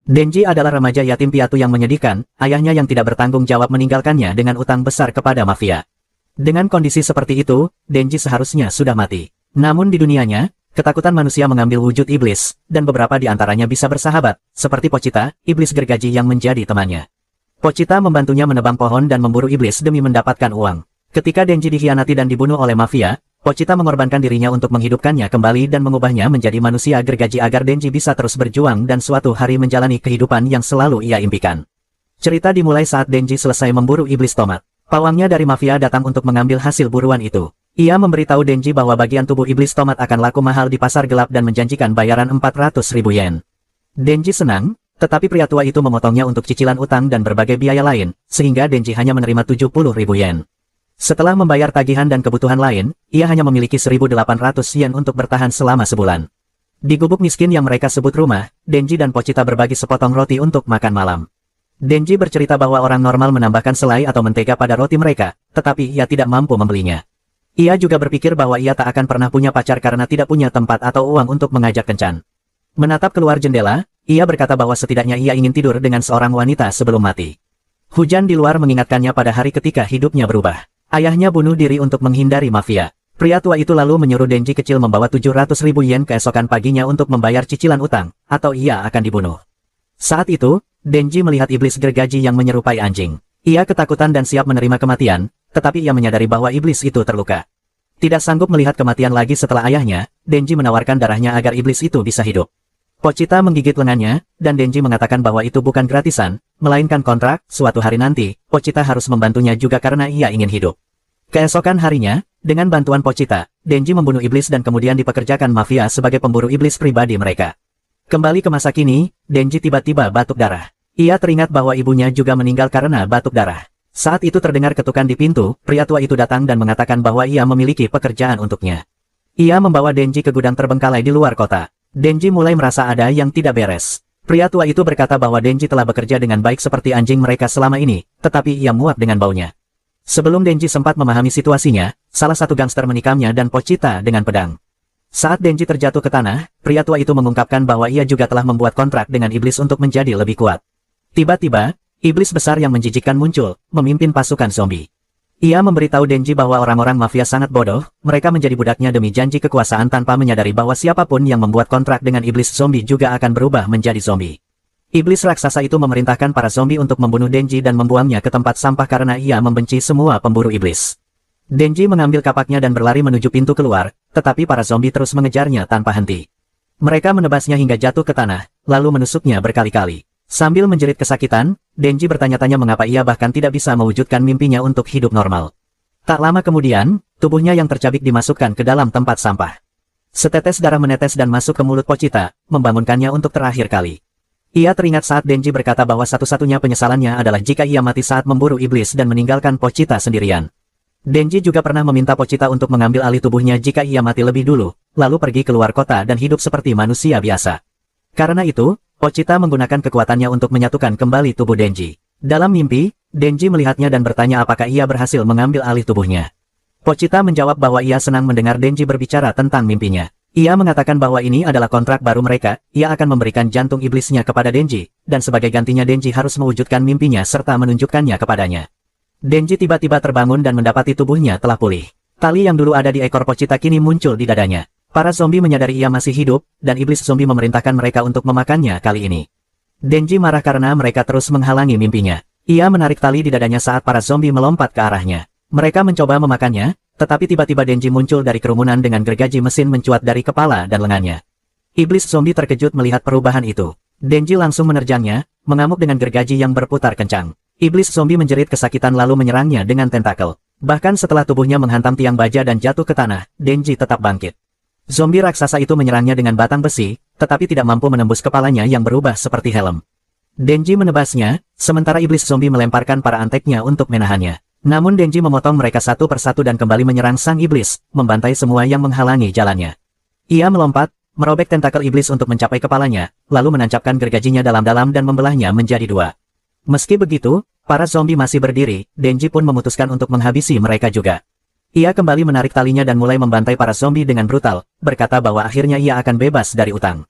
Denji adalah remaja yatim piatu yang menyedihkan, ayahnya yang tidak bertanggung jawab meninggalkannya dengan utang besar kepada mafia. Dengan kondisi seperti itu, Denji seharusnya sudah mati. Namun di dunianya, ketakutan manusia mengambil wujud iblis, dan beberapa di antaranya bisa bersahabat, seperti Pochita, iblis gergaji yang menjadi temannya. Pochita membantunya menebang pohon dan memburu iblis demi mendapatkan uang. Ketika Denji dikhianati dan dibunuh oleh mafia, Pochita mengorbankan dirinya untuk menghidupkannya kembali dan mengubahnya menjadi manusia gergaji agar Denji bisa terus berjuang dan suatu hari menjalani kehidupan yang selalu ia impikan. Cerita dimulai saat Denji selesai memburu iblis tomat. Pawangnya dari mafia datang untuk mengambil hasil buruan itu. Ia memberitahu Denji bahwa bagian tubuh iblis tomat akan laku mahal di pasar gelap dan menjanjikan bayaran 400.000 yen. Denji senang, tetapi pria tua itu memotongnya untuk cicilan utang dan berbagai biaya lain, sehingga Denji hanya menerima 70.000 yen. Setelah membayar tagihan dan kebutuhan lain, ia hanya memiliki 1.800 yen untuk bertahan selama sebulan. Di gubuk miskin yang mereka sebut rumah, Denji dan Pochita berbagi sepotong roti untuk makan malam. Denji bercerita bahwa orang normal menambahkan selai atau mentega pada roti mereka, tetapi ia tidak mampu membelinya. Ia juga berpikir bahwa ia tak akan pernah punya pacar karena tidak punya tempat atau uang untuk mengajak kencan. Menatap keluar jendela, ia berkata bahwa setidaknya ia ingin tidur dengan seorang wanita sebelum mati. Hujan di luar mengingatkannya pada hari ketika hidupnya berubah. Ayahnya bunuh diri untuk menghindari mafia. Pria tua itu lalu menyuruh Denji kecil membawa 700.000 yen keesokan paginya untuk membayar cicilan utang, atau ia akan dibunuh. Saat itu, Denji melihat iblis gergaji yang menyerupai anjing. Ia ketakutan dan siap menerima kematian, tetapi ia menyadari bahwa iblis itu terluka. Tidak sanggup melihat kematian lagi setelah ayahnya, Denji menawarkan darahnya agar iblis itu bisa hidup. Pochita menggigit lengannya, dan Denji mengatakan bahwa itu bukan gratisan, melainkan kontrak. Suatu hari nanti, Pochita harus membantunya juga karena ia ingin hidup. Keesokan harinya, dengan bantuan Pochita, Denji membunuh iblis dan kemudian dipekerjakan mafia sebagai pemburu iblis pribadi mereka. Kembali ke masa kini, Denji tiba-tiba batuk darah. Ia teringat bahwa ibunya juga meninggal karena batuk darah. Saat itu terdengar ketukan di pintu, pria tua itu datang dan mengatakan bahwa ia memiliki pekerjaan untuknya. Ia membawa Denji ke gudang terbengkalai di luar kota. Denji mulai merasa ada yang tidak beres. Pria tua itu berkata bahwa Denji telah bekerja dengan baik seperti anjing mereka selama ini, tetapi ia muak dengan baunya. Sebelum Denji sempat memahami situasinya, salah satu gangster menikamnya dan Pochita dengan pedang. Saat Denji terjatuh ke tanah, pria tua itu mengungkapkan bahwa ia juga telah membuat kontrak dengan iblis untuk menjadi lebih kuat. Tiba-tiba, iblis besar yang menjijikkan muncul, memimpin pasukan zombie. Ia memberitahu Denji bahwa orang-orang mafia sangat bodoh, mereka menjadi budaknya demi janji kekuasaan tanpa menyadari bahwa siapapun yang membuat kontrak dengan iblis zombie juga akan berubah menjadi zombie. Iblis raksasa itu memerintahkan para zombie untuk membunuh Denji dan membuangnya ke tempat sampah karena ia membenci semua pemburu iblis. Denji mengambil kapaknya dan berlari menuju pintu keluar, tetapi para zombie terus mengejarnya tanpa henti. Mereka menebasnya hingga jatuh ke tanah, lalu menusuknya berkali-kali. Sambil menjerit kesakitan, Denji bertanya-tanya mengapa ia bahkan tidak bisa mewujudkan mimpinya untuk hidup normal. Tak lama kemudian, tubuhnya yang tercabik dimasukkan ke dalam tempat sampah. Setetes darah menetes dan masuk ke mulut Pochita, membangunkannya untuk terakhir kali. Ia teringat saat Denji berkata bahwa satu-satunya penyesalannya adalah jika ia mati saat memburu iblis dan meninggalkan Pochita sendirian. Denji juga pernah meminta Pochita untuk mengambil alih tubuhnya jika ia mati lebih dulu, lalu pergi keluar kota dan hidup seperti manusia biasa. Karena itu, Pochita menggunakan kekuatannya untuk menyatukan kembali tubuh Denji. Dalam mimpi, Denji melihatnya dan bertanya apakah ia berhasil mengambil alih tubuhnya. Pochita menjawab bahwa ia senang mendengar Denji berbicara tentang mimpinya. Ia mengatakan bahwa ini adalah kontrak baru mereka, ia akan memberikan jantung iblisnya kepada Denji, dan sebagai gantinya Denji harus mewujudkan mimpinya serta menunjukkannya kepadanya. Denji tiba-tiba terbangun dan mendapati tubuhnya telah pulih. Tali yang dulu ada di ekor Pochita kini muncul di dadanya. Para zombie menyadari ia masih hidup, dan iblis zombie memerintahkan mereka untuk memakannya kali ini. Denji marah karena mereka terus menghalangi mimpinya. Ia menarik tali di dadanya saat para zombie melompat ke arahnya. Mereka mencoba memakannya, tetapi tiba-tiba Denji muncul dari kerumunan dengan gergaji mesin mencuat dari kepala dan lengannya. Iblis zombie terkejut melihat perubahan itu. Denji langsung menerjangnya, mengamuk dengan gergaji yang berputar kencang. Iblis zombie menjerit kesakitan lalu menyerangnya dengan tentakel. Bahkan setelah tubuhnya menghantam tiang baja dan jatuh ke tanah, Denji tetap bangkit. Zombie raksasa itu menyerangnya dengan batang besi, tetapi tidak mampu menembus kepalanya yang berubah seperti helm. Denji menebasnya, sementara iblis zombie melemparkan para anteknya untuk menahannya. Namun Denji memotong mereka satu persatu dan kembali menyerang sang iblis, membantai semua yang menghalangi jalannya. Ia melompat, merobek tentakel iblis untuk mencapai kepalanya, lalu menancapkan gergajinya dalam-dalam dan membelahnya menjadi dua. Meski begitu, para zombie masih berdiri, Denji pun memutuskan untuk menghabisi mereka juga. Ia kembali menarik talinya dan mulai membantai para zombie dengan brutal, berkata bahwa akhirnya ia akan bebas dari utang.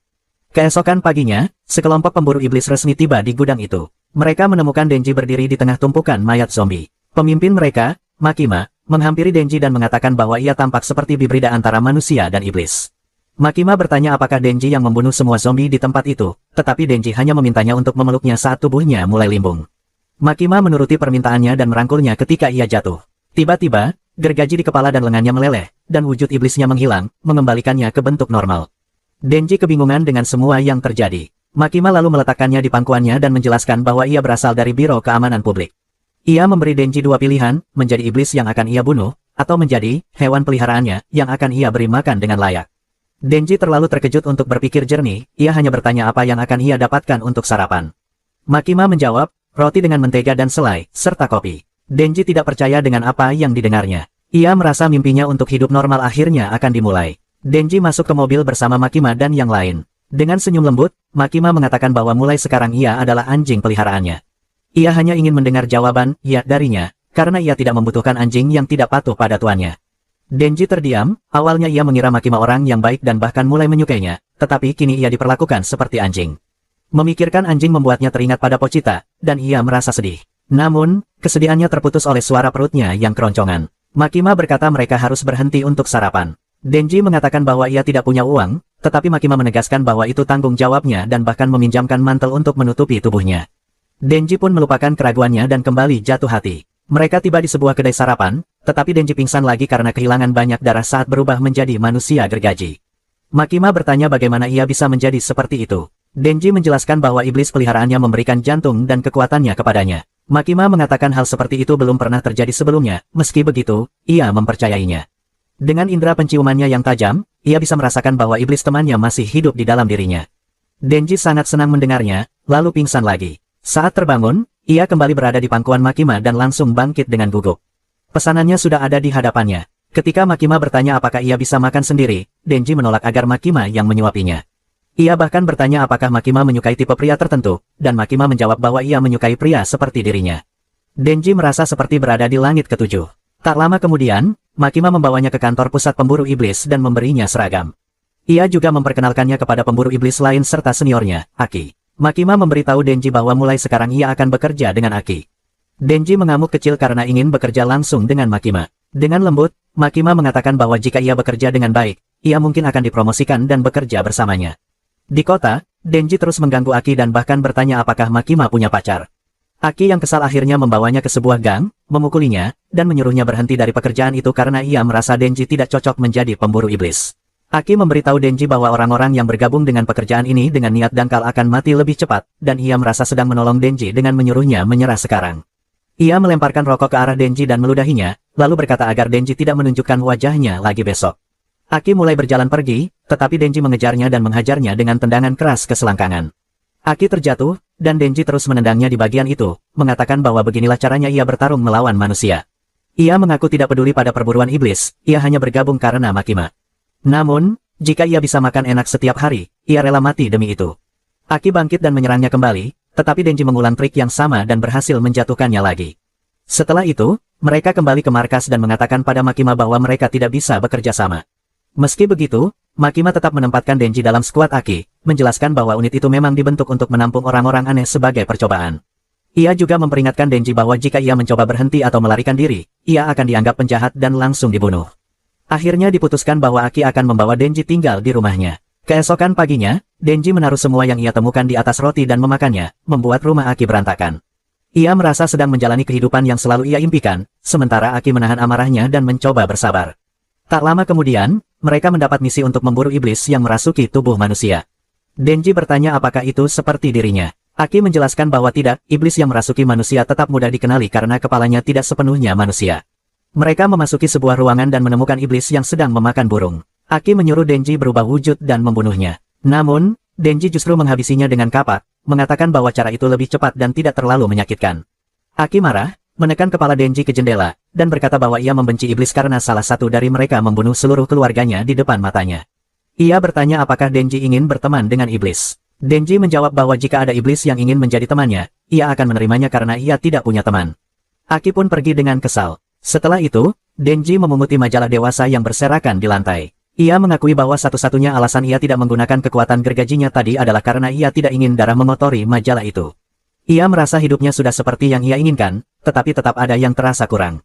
Keesokan paginya, sekelompok pemburu iblis resmi tiba di gudang itu. Mereka menemukan Denji berdiri di tengah tumpukan mayat zombie. Pemimpin mereka, Makima, menghampiri Denji dan mengatakan bahwa ia tampak seperti hibrida antara manusia dan iblis. Makima bertanya apakah Denji yang membunuh semua zombie di tempat itu, tetapi Denji hanya memintanya untuk memeluknya saat tubuhnya mulai limbung. Makima menuruti permintaannya dan merangkulnya ketika ia jatuh. Tiba-tiba, gergaji di kepala dan lengannya meleleh, dan wujud iblisnya menghilang, mengembalikannya ke bentuk normal. Denji kebingungan dengan semua yang terjadi. Makima lalu meletakkannya di pangkuannya dan menjelaskan bahwa ia berasal dari Biro Keamanan Publik. Ia memberi Denji dua pilihan, menjadi iblis yang akan ia bunuh, atau menjadi hewan peliharaannya yang akan ia beri makan dengan layak. Denji terlalu terkejut untuk berpikir jernih, ia hanya bertanya apa yang akan ia dapatkan untuk sarapan. Makima menjawab, roti dengan mentega dan selai, serta kopi. Denji tidak percaya dengan apa yang didengarnya. Ia merasa mimpinya untuk hidup normal akhirnya akan dimulai. Denji masuk ke mobil bersama Makima dan yang lain. Dengan senyum lembut, Makima mengatakan bahwa mulai sekarang ia adalah anjing peliharaannya. Ia hanya ingin mendengar jawaban ya darinya, karena ia tidak membutuhkan anjing yang tidak patuh pada tuannya. Denji terdiam, awalnya ia mengira Makima orang yang baik dan bahkan mulai menyukainya, tetapi kini ia diperlakukan seperti anjing. Memikirkan anjing membuatnya teringat pada Pochita, dan ia merasa sedih. Namun, kesedihannya terputus oleh suara perutnya yang keroncongan. Makima berkata mereka harus berhenti untuk sarapan. Denji mengatakan bahwa ia tidak punya uang, tetapi Makima menegaskan bahwa itu tanggung jawabnya dan bahkan meminjamkan mantel untuk menutupi tubuhnya. Denji pun melupakan keraguannya dan kembali jatuh hati. Mereka tiba di sebuah kedai sarapan, tetapi Denji pingsan lagi karena kehilangan banyak darah saat berubah menjadi manusia gergaji. Makima bertanya bagaimana ia bisa menjadi seperti itu. Denji menjelaskan bahwa iblis peliharaannya memberikan jantung dan kekuatannya kepadanya. Makima mengatakan hal seperti itu belum pernah terjadi sebelumnya, meski begitu, ia mempercayainya. Dengan indera penciumannya yang tajam, ia bisa merasakan bahwa iblis temannya masih hidup di dalam dirinya. Denji sangat senang mendengarnya, lalu pingsan lagi. Saat terbangun, ia kembali berada di pangkuan Makima dan langsung bangkit dengan gugup. Pesanannya sudah ada di hadapannya. Ketika Makima bertanya apakah ia bisa makan sendiri, Denji menolak agar Makima yang menyuapinya. Ia bahkan bertanya apakah Makima menyukai tipe pria tertentu, dan Makima menjawab bahwa ia menyukai pria seperti dirinya. Denji merasa seperti berada di langit ketujuh. Tak lama kemudian, Makima membawanya ke kantor pusat pemburu iblis dan memberinya seragam. Ia juga memperkenalkannya kepada pemburu iblis lain serta seniornya, Aki. Makima memberitahu Denji bahwa mulai sekarang ia akan bekerja dengan Aki. Denji mengamuk kecil karena ingin bekerja langsung dengan Makima. Dengan lembut, Makima mengatakan bahwa jika ia bekerja dengan baik, ia mungkin akan dipromosikan dan bekerja bersamanya. Di kota, Denji terus mengganggu Aki dan bahkan bertanya apakah Makima punya pacar. Aki yang kesal akhirnya membawanya ke sebuah gang, memukulinya, dan menyuruhnya berhenti dari pekerjaan itu karena ia merasa Denji tidak cocok menjadi pemburu iblis. Aki memberitahu Denji bahwa orang-orang yang bergabung dengan pekerjaan ini dengan niat dangkal akan mati lebih cepat, dan ia merasa sedang menolong Denji dengan menyuruhnya menyerah sekarang. Ia melemparkan rokok ke arah Denji dan meludahinya, lalu berkata agar Denji tidak menunjukkan wajahnya lagi besok. Aki mulai berjalan pergi, tetapi Denji mengejarnya dan menghajarnya dengan tendangan keras ke selangkangan. Aki terjatuh, dan Denji terus menendangnya di bagian itu, mengatakan bahwa beginilah caranya ia bertarung melawan manusia. Ia mengaku tidak peduli pada perburuan iblis, ia hanya bergabung karena Makima. Namun, jika ia bisa makan enak setiap hari, ia rela mati demi itu. Aki bangkit dan menyerangnya kembali, tetapi Denji mengulang trik yang sama dan berhasil menjatuhkannya lagi. Setelah itu, mereka kembali ke markas dan mengatakan pada Makima bahwa mereka tidak bisa bekerja sama. Meski begitu, Makima tetap menempatkan Denji dalam skuad Aki, menjelaskan bahwa unit itu memang dibentuk untuk menampung orang-orang aneh sebagai percobaan. Ia juga memperingatkan Denji bahwa jika ia mencoba berhenti atau melarikan diri, ia akan dianggap penjahat dan langsung dibunuh. Akhirnya diputuskan bahwa Aki akan membawa Denji tinggal di rumahnya. Keesokan paginya, Denji menaruh semua yang ia temukan di atas roti dan memakannya, membuat rumah Aki berantakan. Ia merasa sedang menjalani kehidupan yang selalu ia impikan, sementara Aki menahan amarahnya dan mencoba bersabar. Tak lama kemudian, mereka mendapat misi untuk memburu iblis yang merasuki tubuh manusia. Denji bertanya apakah itu seperti dirinya. Aki menjelaskan bahwa tidak, iblis yang merasuki manusia tetap mudah dikenali karena kepalanya tidak sepenuhnya manusia. Mereka memasuki sebuah ruangan dan menemukan iblis yang sedang memakan burung. Aki menyuruh Denji berubah wujud dan membunuhnya. Namun, Denji justru menghabisinya dengan kapak, mengatakan bahwa cara itu lebih cepat dan tidak terlalu menyakitkan. Aki marah, menekan kepala Denji ke jendela, dan berkata bahwa ia membenci iblis karena salah satu dari mereka membunuh seluruh keluarganya di depan matanya. Ia bertanya apakah Denji ingin berteman dengan iblis. Denji menjawab bahwa jika ada iblis yang ingin menjadi temannya, ia akan menerimanya karena ia tidak punya teman. Aki pun pergi dengan kesal. Setelah itu, Denji memunguti majalah dewasa yang berserakan di lantai. Ia mengakui bahwa satu-satunya alasan ia tidak menggunakan kekuatan gergajinya tadi adalah karena ia tidak ingin darah mengotori majalah itu. Ia merasa hidupnya sudah seperti yang ia inginkan, tetapi tetap ada yang terasa kurang.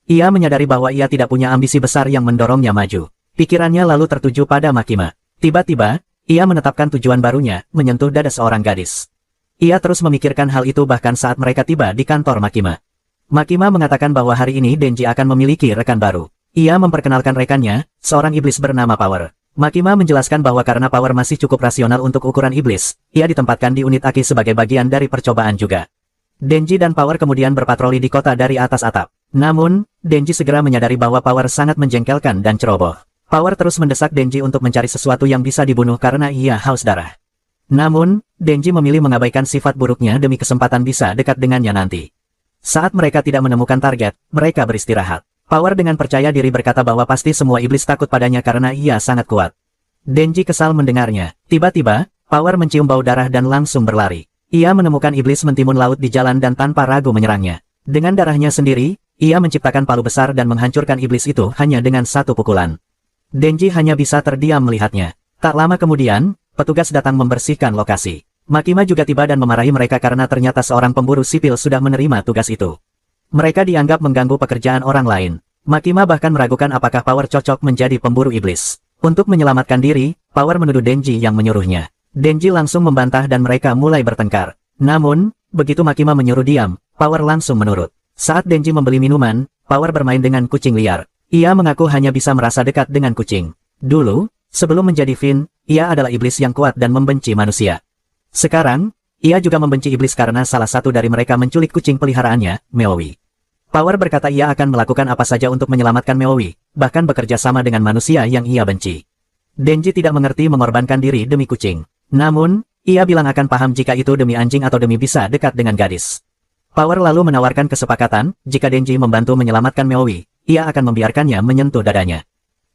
Ia menyadari bahwa ia tidak punya ambisi besar yang mendorongnya maju. Pikirannya lalu tertuju pada Makima. Tiba-tiba, ia menetapkan tujuan barunya, menyentuh dada seorang gadis. Ia terus memikirkan hal itu bahkan saat mereka tiba di kantor Makima. Makima mengatakan bahwa hari ini Denji akan memiliki rekan baru. Ia memperkenalkan rekannya, seorang iblis bernama Power. Makima menjelaskan bahwa karena Power masih cukup rasional untuk ukuran iblis, ia ditempatkan di unit Aki sebagai bagian dari percobaan juga. Denji dan Power kemudian berpatroli di kota dari atas atap. Namun, Denji segera menyadari bahwa Power sangat menjengkelkan dan ceroboh. Power terus mendesak Denji untuk mencari sesuatu yang bisa dibunuh karena ia haus darah. Namun, Denji memilih mengabaikan sifat buruknya demi kesempatan bisa dekat dengannya nanti. Saat mereka tidak menemukan target, mereka beristirahat. Power dengan percaya diri berkata bahwa pasti semua iblis takut padanya karena ia sangat kuat. Denji kesal mendengarnya. Tiba-tiba, Power mencium bau darah dan langsung berlari. Ia menemukan iblis mentimun laut di jalan dan tanpa ragu menyerangnya. Dengan darahnya sendiri, ia menciptakan palu besar dan menghancurkan iblis itu hanya dengan satu pukulan. Denji hanya bisa terdiam melihatnya. Tak lama kemudian, petugas datang membersihkan lokasi. Makima juga tiba dan memarahi mereka karena ternyata seorang pemburu sipil sudah menerima tugas itu. Mereka dianggap mengganggu pekerjaan orang lain. Makima bahkan meragukan apakah Power cocok menjadi pemburu iblis. Untuk menyelamatkan diri, Power menuduh Denji yang menyuruhnya. Denji langsung membantah dan mereka mulai bertengkar. Namun, begitu Makima menyuruh diam, Power langsung menurut. Saat Denji membeli minuman, Power bermain dengan kucing liar. Ia mengaku hanya bisa merasa dekat dengan kucing. Dulu, sebelum menjadi Finn, ia adalah iblis yang kuat dan membenci manusia. Sekarang, ia juga membenci iblis karena salah satu dari mereka menculik kucing peliharaannya, Meowi. Power berkata ia akan melakukan apa saja untuk menyelamatkan Meowi, bahkan bekerja sama dengan manusia yang ia benci. Denji tidak mengerti mengorbankan diri demi kucing. Namun, ia bilang akan paham jika itu demi anjing atau demi bisa dekat dengan gadis. Power lalu menawarkan kesepakatan, jika Denji membantu menyelamatkan Meowi, ia akan membiarkannya menyentuh dadanya.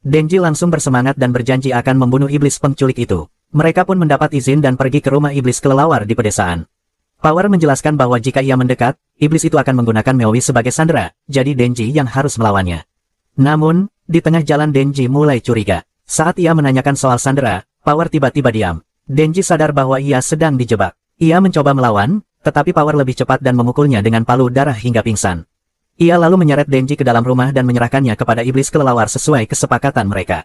Denji langsung bersemangat dan berjanji akan membunuh iblis penculik itu. Mereka pun mendapat izin dan pergi ke rumah iblis kelelawar di pedesaan. Power menjelaskan bahwa jika ia mendekat, iblis itu akan menggunakan Meowi sebagai sandera, jadi Denji yang harus melawannya. Namun, di tengah jalan Denji mulai curiga. Saat ia menanyakan soal sandera, Power tiba-tiba diam. Denji sadar bahwa ia sedang dijebak. Ia mencoba melawan, tetapi Power lebih cepat dan memukulnya dengan palu darah hingga pingsan. Ia lalu menyeret Denji ke dalam rumah dan menyerahkannya kepada iblis kelelawar sesuai kesepakatan mereka.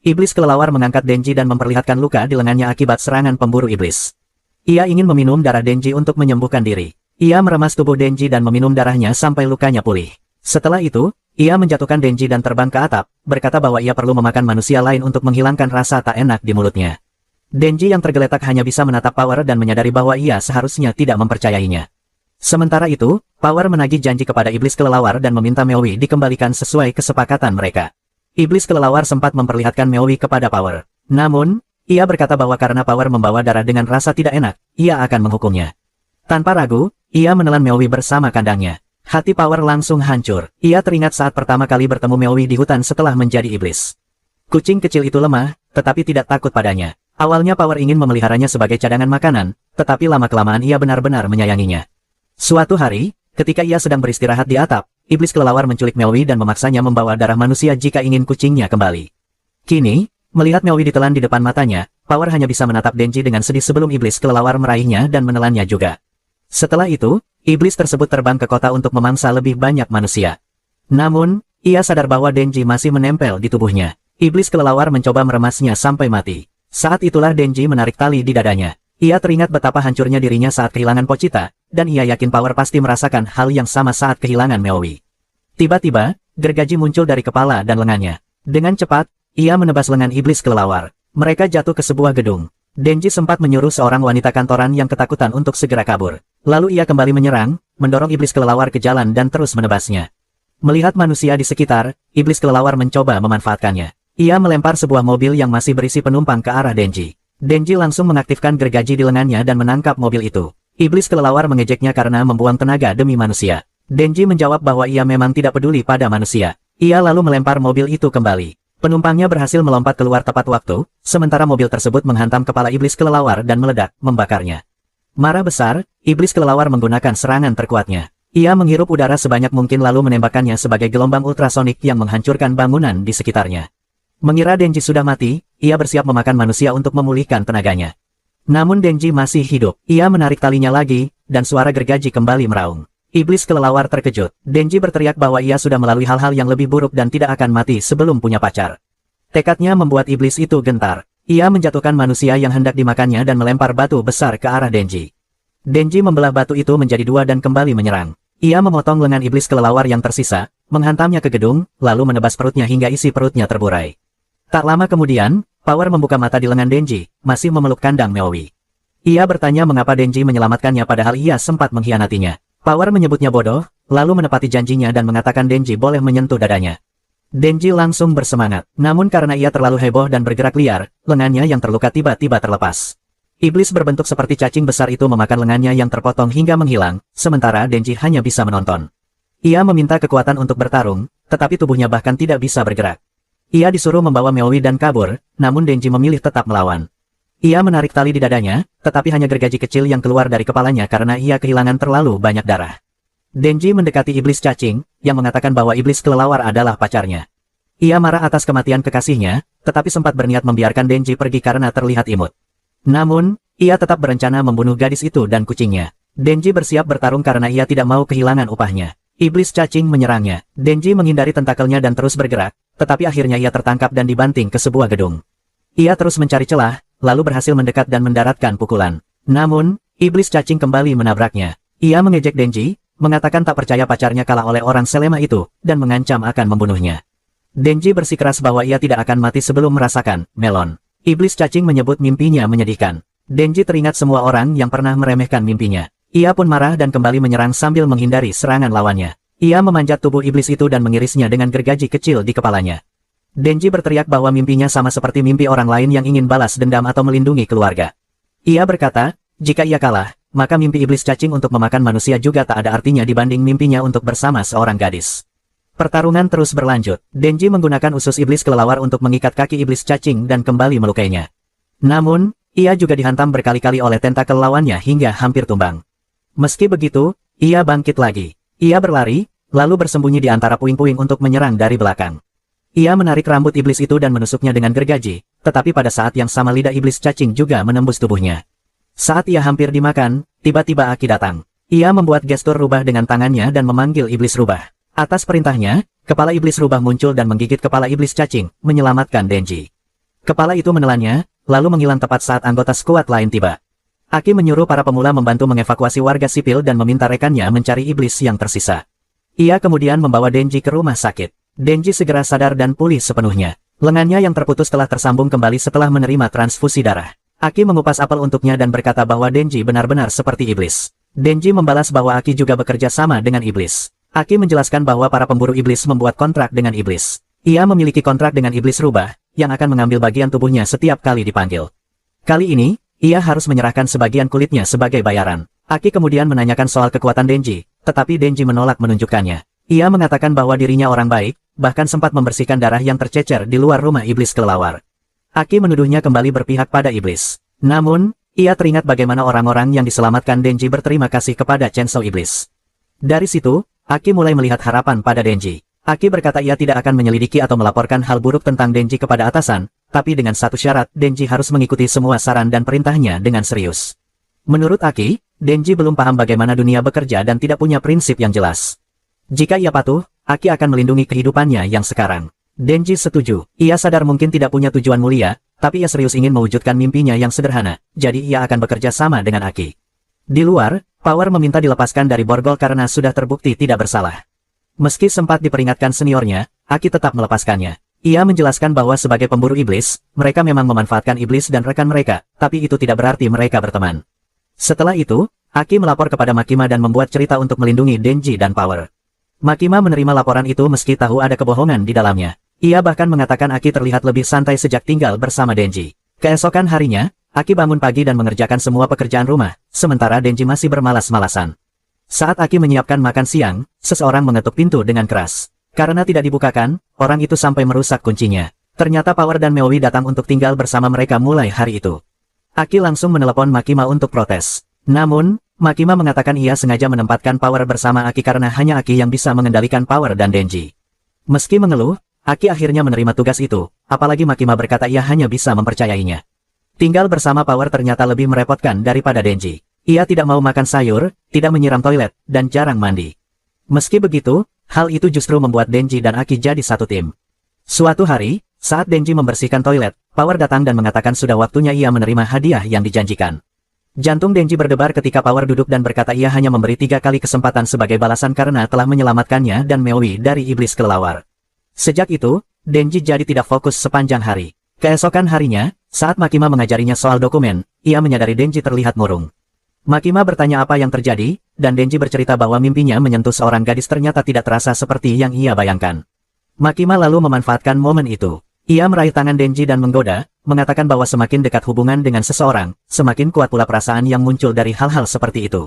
Iblis kelelawar mengangkat Denji dan memperlihatkan luka di lengannya akibat serangan pemburu iblis. Ia ingin meminum darah Denji untuk menyembuhkan diri. Ia meremas tubuh Denji dan meminum darahnya sampai lukanya pulih. Setelah itu, ia menjatuhkan Denji dan terbang ke atap, berkata bahwa ia perlu memakan manusia lain untuk menghilangkan rasa tak enak di mulutnya. Denji yang tergeletak hanya bisa menatap Power dan menyadari bahwa ia seharusnya tidak mempercayainya. Sementara itu, Power menagih janji kepada iblis kelelawar dan meminta Meowi dikembalikan sesuai kesepakatan mereka. Iblis kelelawar sempat memperlihatkan Meowi kepada Power. Namun, ia berkata bahwa karena Power membawa darah dengan rasa tidak enak, ia akan menghukumnya. Tanpa ragu, ia menelan Meowi bersama kandangnya. Hati Power langsung hancur. Ia teringat saat pertama kali bertemu Meowi di hutan setelah menjadi iblis. Kucing kecil itu lemah, tetapi tidak takut padanya. Awalnya Power ingin memeliharanya sebagai cadangan makanan, tetapi lama-kelamaan ia benar-benar menyayanginya. Suatu hari, ketika ia sedang beristirahat di atap, iblis kelelawar menculik Meowi dan memaksanya membawa darah manusia jika ingin kucingnya kembali. Kini, melihat Meowi ditelan di depan matanya, Power hanya bisa menatap Denji dengan sedih sebelum iblis kelelawar meraihnya dan menelannya juga. Setelah itu, iblis tersebut terbang ke kota untuk memangsa lebih banyak manusia. Namun, ia sadar bahwa Denji masih menempel di tubuhnya. Iblis kelelawar mencoba meremasnya sampai mati. Saat itulah Denji menarik tali di dadanya. Ia teringat betapa hancurnya dirinya saat kehilangan Pochita, dan ia yakin Power pasti merasakan hal yang sama saat kehilangan Meowi. Tiba-tiba, gergaji muncul dari kepala dan lengannya. Dengan cepat, ia menebas lengan iblis kelelawar. Mereka jatuh ke sebuah gedung. Denji sempat menyuruh seorang wanita kantoran yang ketakutan untuk segera kabur. Lalu ia kembali menyerang, mendorong iblis kelelawar ke jalan dan terus menebasnya. Melihat manusia di sekitar, iblis kelelawar mencoba memanfaatkannya. Ia melempar sebuah mobil yang masih berisi penumpang ke arah Denji. Denji langsung mengaktifkan gergaji di lengannya dan menangkap mobil itu. Iblis kelelawar mengejeknya karena membuang tenaga demi manusia. Denji menjawab bahwa ia memang tidak peduli pada manusia. Ia lalu melempar mobil itu kembali. Penumpangnya berhasil melompat keluar tepat waktu, sementara mobil tersebut menghantam kepala iblis kelelawar dan meledak, membakarnya. Marah besar, iblis kelelawar menggunakan serangan terkuatnya. Ia menghirup udara sebanyak mungkin lalu menembakkannya sebagai gelombang ultrasonik yang menghancurkan bangunan di sekitarnya. Mengira Denji sudah mati, ia bersiap memakan manusia untuk memulihkan tenaganya. Namun Denji masih hidup. Ia menarik talinya lagi, dan suara gergaji kembali meraung. Iblis kelelawar terkejut. Denji berteriak bahwa ia sudah melalui hal-hal yang lebih buruk dan tidak akan mati sebelum punya pacar. Tekadnya membuat iblis itu gentar. Ia menjatuhkan manusia yang hendak dimakannya dan melempar batu besar ke arah Denji. Denji membelah batu itu menjadi dua dan kembali menyerang. Ia memotong lengan iblis kelelawar yang tersisa, menghantamnya ke gedung, lalu menebas perutnya hingga isi perutnya terburai. Tak lama kemudian, Power membuka mata di lengan Denji, masih memeluk kandang Meowi. Ia bertanya mengapa Denji menyelamatkannya padahal ia sempat mengkhianatinya. Power menyebutnya bodoh, lalu menepati janjinya dan mengatakan Denji boleh menyentuh dadanya. Denji langsung bersemangat, namun karena ia terlalu heboh dan bergerak liar, lengannya yang terluka tiba-tiba terlepas. Iblis berbentuk seperti cacing besar itu memakan lengannya yang terpotong hingga menghilang, sementara Denji hanya bisa menonton. Ia meminta kekuatan untuk bertarung, tetapi tubuhnya bahkan tidak bisa bergerak. Ia disuruh membawa Meowi dan kabur, namun Denji memilih tetap melawan. Ia menarik tali di dadanya, tetapi hanya gergaji kecil yang keluar dari kepalanya karena ia kehilangan terlalu banyak darah. Denji mendekati iblis cacing, yang mengatakan bahwa iblis kelelawar adalah pacarnya. Ia marah atas kematian kekasihnya, tetapi sempat berniat membiarkan Denji pergi karena terlihat imut. Namun, ia tetap berencana membunuh gadis itu dan kucingnya. Denji bersiap bertarung karena ia tidak mau kehilangan upahnya. Iblis cacing menyerangnya. Denji menghindari tentakelnya dan terus bergerak, tetapi akhirnya ia tertangkap dan dibanting ke sebuah gedung. Ia terus mencari celah, lalu berhasil mendekat dan mendaratkan pukulan. Namun, iblis cacing kembali menabraknya. Ia mengejek Denji, mengatakan tak percaya pacarnya kalah oleh orang selemah itu, dan mengancam akan membunuhnya. Denji bersikeras bahwa ia tidak akan mati sebelum merasakan melon. Iblis cacing menyebut mimpinya menyedihkan. Denji teringat semua orang yang pernah meremehkan mimpinya. Ia pun marah dan kembali menyerang sambil menghindari serangan lawannya. Ia memanjat tubuh iblis itu dan mengirisnya dengan gergaji kecil di kepalanya. Denji berteriak bahwa mimpinya sama seperti mimpi orang lain yang ingin balas dendam atau melindungi keluarga. Ia berkata, jika ia kalah, maka mimpi iblis cacing untuk memakan manusia juga tak ada artinya dibanding mimpinya untuk bersama seorang gadis. Pertarungan terus berlanjut. Denji menggunakan usus iblis kelelawar untuk mengikat kaki iblis cacing dan kembali melukainya. Namun, ia juga dihantam berkali-kali oleh tentakel lawannya hingga hampir tumbang. Meski begitu, ia bangkit lagi. Ia berlari, lalu bersembunyi di antara puing-puing untuk menyerang dari belakang. Ia menarik rambut iblis itu dan menusuknya dengan gergaji, tetapi pada saat yang sama lidah iblis cacing juga menembus tubuhnya. Saat ia hampir dimakan, tiba-tiba Aki datang. Ia membuat gestur rubah dengan tangannya dan memanggil iblis rubah. Atas perintahnya, kepala iblis rubah muncul dan menggigit kepala iblis cacing, menyelamatkan Denji. Kepala itu menelannya, lalu menghilang tepat saat anggota skuad lain tiba. Aki menyuruh para pemula membantu mengevakuasi warga sipil dan meminta rekannya mencari iblis yang tersisa. Ia kemudian membawa Denji ke rumah sakit. Denji segera sadar dan pulih sepenuhnya. Lengannya yang terputus telah tersambung kembali setelah menerima transfusi darah. Aki mengupas apel untuknya dan berkata bahwa Denji benar-benar seperti iblis. Denji membalas bahwa Aki juga bekerja sama dengan iblis. Aki menjelaskan bahwa para pemburu iblis membuat kontrak dengan iblis. Ia memiliki kontrak dengan iblis rubah, yang akan mengambil bagian tubuhnya setiap kali dipanggil. Kali ini, ia harus menyerahkan sebagian kulitnya sebagai bayaran. Aki kemudian menanyakan soal kekuatan Denji, tetapi Denji menolak menunjukkannya. Ia mengatakan bahwa dirinya orang baik, bahkan sempat membersihkan darah yang tercecer di luar rumah iblis kelelawar. Aki menuduhnya kembali berpihak pada iblis. Namun, ia teringat bagaimana orang-orang yang diselamatkan Denji berterima kasih kepada Chainsaw Iblis. Dari situ, Aki mulai melihat harapan pada Denji. Aki berkata ia tidak akan menyelidiki atau melaporkan hal buruk tentang Denji kepada atasan, tapi dengan satu syarat, Denji harus mengikuti semua saran dan perintahnya dengan serius. Menurut Aki, Denji belum paham bagaimana dunia bekerja dan tidak punya prinsip yang jelas. Jika ia patuh, Aki akan melindungi kehidupannya yang sekarang. Denji setuju. Ia sadar mungkin tidak punya tujuan mulia, tapi ia serius ingin mewujudkan mimpinya yang sederhana, jadi ia akan bekerja sama dengan Aki. Di luar, Power meminta dilepaskan dari borgol karena sudah terbukti tidak bersalah. Meski sempat diperingatkan seniornya, Aki tetap melepaskannya. Ia menjelaskan bahwa sebagai pemburu iblis, mereka memang memanfaatkan iblis dan rekan mereka, tapi itu tidak berarti mereka berteman. Setelah itu, Aki melapor kepada Makima dan membuat cerita untuk melindungi Denji dan Power. Makima menerima laporan itu meski tahu ada kebohongan di dalamnya. Ia bahkan mengatakan Aki terlihat lebih santai sejak tinggal bersama Denji. Keesokan harinya, Aki bangun pagi dan mengerjakan semua pekerjaan rumah, sementara Denji masih bermalas-malasan. Saat Aki menyiapkan makan siang, seseorang mengetuk pintu dengan keras. Karena tidak dibukakan, orang itu sampai merusak kuncinya. Ternyata Power dan Meowi datang untuk tinggal bersama mereka mulai hari itu. Aki langsung menelepon Makima untuk protes. Namun, Makima mengatakan ia sengaja menempatkan Power bersama Aki karena hanya Aki yang bisa mengendalikan Power dan Denji. Meski mengeluh, Aki akhirnya menerima tugas itu. apalagi Makima berkata ia hanya bisa mempercayainya. Tinggal bersama Power ternyata lebih merepotkan daripada Denji. Ia tidak mau makan sayur, tidak menyiram toilet, dan jarang mandi. Meski begitu, hal itu justru membuat Denji dan Aki jadi satu tim. Suatu hari, saat Denji membersihkan toilet, Power datang dan mengatakan sudah waktunya ia menerima hadiah yang dijanjikan. Jantung Denji berdebar ketika Power duduk dan berkata ia hanya memberi 3 kali kesempatan sebagai balasan karena telah menyelamatkannya dan Mewi dari iblis kelelawar. Sejak itu, Denji jadi tidak fokus sepanjang hari. Keesokan harinya, saat Makima mengajarinya soal dokumen, ia menyadari Denji terlihat murung. Makima bertanya apa yang terjadi, dan Denji bercerita bahwa mimpinya menyentuh seorang gadis ternyata tidak terasa seperti yang ia bayangkan. Makima lalu memanfaatkan momen itu. Ia meraih tangan Denji dan menggoda, mengatakan bahwa semakin dekat hubungan dengan seseorang, semakin kuat pula perasaan yang muncul dari hal-hal seperti itu.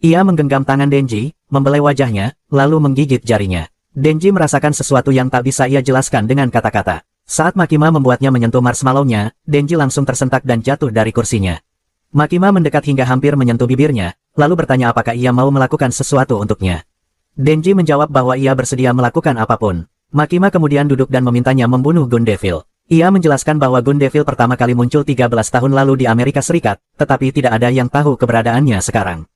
Ia menggenggam tangan Denji, membelai wajahnya, lalu menggigit jarinya. Denji merasakan sesuatu yang tak bisa ia jelaskan dengan kata-kata. Saat Makima membuatnya menyentuh marshmallow-nya, Denji langsung tersentak dan jatuh dari kursinya. Makima mendekat hingga hampir menyentuh bibirnya, lalu bertanya apakah ia mau melakukan sesuatu untuknya. Denji menjawab bahwa ia bersedia melakukan apapun. Makima kemudian duduk dan memintanya membunuh Gun Devil. Ia menjelaskan bahwa Gun Devil pertama kali muncul 13 tahun lalu di Amerika Serikat, tetapi tidak ada yang tahu keberadaannya sekarang.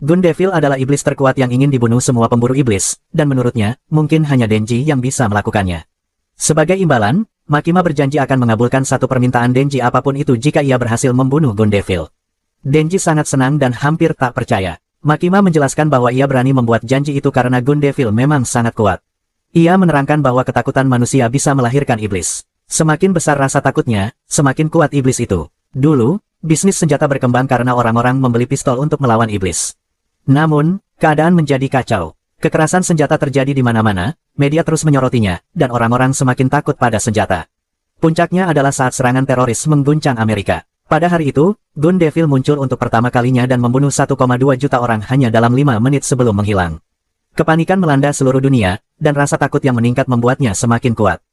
Gun Devil adalah iblis terkuat yang ingin dibunuh semua pemburu iblis, dan menurutnya, mungkin hanya Denji yang bisa melakukannya. Sebagai imbalan, Makima berjanji akan mengabulkan satu permintaan Denji apapun itu jika ia berhasil membunuh Gun Devil. Denji sangat senang dan hampir tak percaya. Makima menjelaskan bahwa ia berani membuat janji itu karena Gun Devil memang sangat kuat. Ia menerangkan bahwa ketakutan manusia bisa melahirkan iblis. Semakin besar rasa takutnya, semakin kuat iblis itu. Dulu, bisnis senjata berkembang karena orang-orang membeli pistol untuk melawan iblis. Namun, keadaan menjadi kacau. Kekerasan senjata terjadi di mana-mana, media terus menyoroti,nya, dan orang-orang semakin takut pada senjata. Puncaknya adalah saat serangan teroris mengguncang Amerika. Pada hari itu, Gun Devil muncul untuk pertama kalinya dan membunuh 1,2 juta orang hanya dalam 5 menit sebelum menghilang. Kepanikan melanda seluruh dunia, dan rasa takut yang meningkat membuatnya semakin kuat.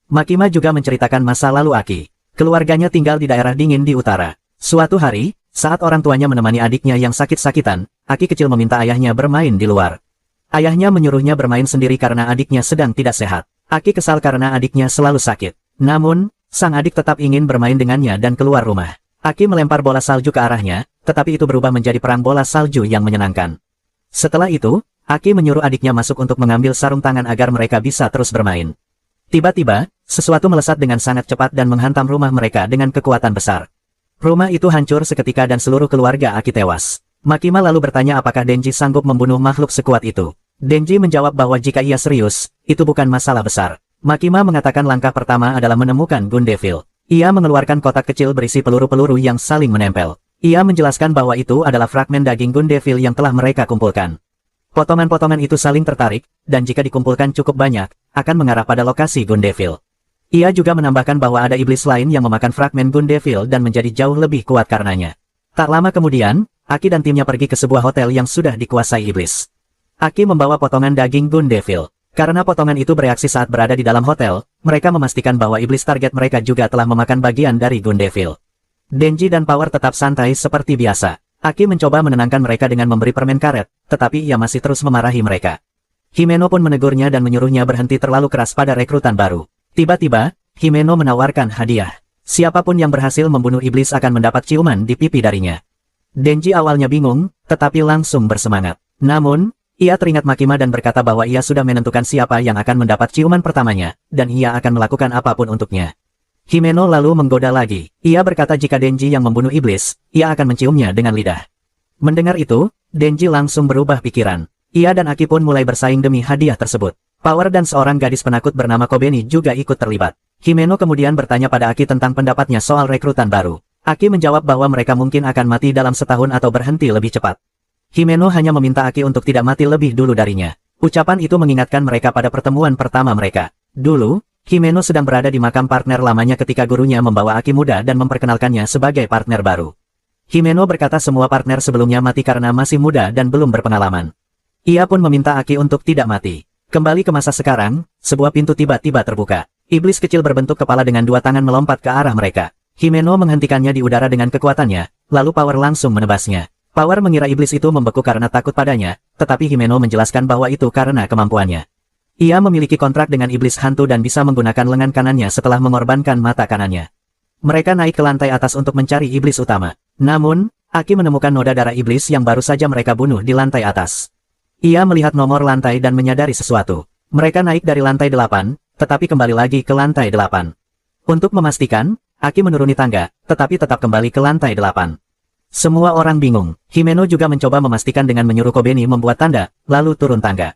Makima juga menceritakan masa lalu Aki. Keluarganya tinggal di daerah dingin di utara. Suatu hari, saat orang tuanya menemani adiknya yang sakit-sakitan, Aki kecil meminta ayahnya bermain di luar. Ayahnya menyuruhnya bermain sendiri karena adiknya sedang tidak sehat. Aki kesal karena adiknya selalu sakit. Namun, sang adik tetap ingin bermain dengannya dan keluar rumah. Aki melempar bola salju ke arahnya, tetapi itu berubah menjadi perang bola salju yang menyenangkan. Setelah itu, Aki menyuruh adiknya masuk untuk mengambil sarung tangan agar mereka bisa terus bermain. Tiba-tiba, sesuatu melesat dengan sangat cepat dan menghantam rumah mereka dengan kekuatan besar. Rumah itu hancur seketika dan seluruh keluarga Aki tewas. Makima lalu bertanya apakah Denji sanggup membunuh makhluk sekuat itu. Denji menjawab bahwa jika ia serius, itu bukan masalah besar. Makima mengatakan langkah pertama adalah menemukan Gun Devil. Ia mengeluarkan kotak kecil berisi peluru-peluru yang saling menempel. Ia menjelaskan bahwa itu adalah fragmen daging Gun Devil yang telah mereka kumpulkan. Potongan-potongan itu saling tertarik, dan jika dikumpulkan cukup banyak, akan mengarah pada lokasi Gun Devil. Ia juga menambahkan bahwa ada iblis lain yang memakan fragmen Gun Devil dan menjadi jauh lebih kuat karenanya. Tak lama kemudian, Aki dan timnya pergi ke sebuah hotel yang sudah dikuasai iblis. Aki membawa potongan daging Gun Devil. Karena potongan itu bereaksi saat berada di dalam hotel, mereka memastikan bahwa iblis target mereka juga telah memakan bagian dari Gun Devil. Denji dan Power tetap santai seperti biasa. Aki mencoba menenangkan mereka dengan memberi permen karet, tetapi ia masih terus memarahi mereka. Himeno pun menegurnya dan menyuruhnya berhenti terlalu keras pada rekrutan baru. Tiba-tiba, Himeno menawarkan hadiah. Siapapun yang berhasil membunuh iblis akan mendapat ciuman di pipi darinya. Denji awalnya bingung, tetapi langsung bersemangat. Namun, ia teringat Makima dan berkata bahwa ia sudah menentukan siapa yang akan mendapat ciuman pertamanya, dan ia akan melakukan apapun untuknya. Himeno lalu menggoda lagi. Ia berkata jika Denji yang membunuh iblis, ia akan menciumnya dengan lidah. Mendengar itu, Denji langsung berubah pikiran. Ia dan Aki pun mulai bersaing demi hadiah tersebut. Power dan seorang gadis penakut bernama Kobeni juga ikut terlibat. Himeno kemudian bertanya pada Aki tentang pendapatnya soal rekrutan baru. Aki menjawab bahwa mereka mungkin akan mati dalam setahun atau berhenti lebih cepat. Himeno hanya meminta Aki untuk tidak mati lebih dulu darinya. Ucapan itu mengingatkan mereka pada pertemuan pertama mereka. Dulu, Himeno sedang berada di makam partner lamanya ketika gurunya membawa Aki muda dan memperkenalkannya sebagai partner baru. Himeno berkata semua partner sebelumnya mati karena masih muda dan belum berpengalaman. Ia pun meminta Aki untuk tidak mati. Kembali ke masa sekarang, sebuah pintu tiba-tiba terbuka. Iblis kecil berbentuk kepala dengan 2 tangan melompat ke arah mereka. Himeno menghentikannya di udara dengan kekuatannya, lalu Power langsung menebasnya. Power mengira iblis itu membeku karena takut padanya, tetapi Himeno menjelaskan bahwa itu karena kemampuannya. Ia memiliki kontrak dengan iblis hantu dan bisa menggunakan lengan kanannya setelah mengorbankan mata kanannya. Mereka naik ke lantai atas untuk mencari iblis utama. Namun, Aki menemukan noda darah iblis yang baru saja mereka bunuh di lantai atas. Ia melihat nomor lantai dan menyadari sesuatu. Mereka naik dari lantai 8, tetapi kembali lagi ke lantai 8. Untuk memastikan, Aki menuruni tangga, tetapi tetap kembali ke lantai 8. Semua orang bingung. Himeno juga mencoba memastikan dengan menyuruh Kobeni membuat tanda, lalu turun tangga.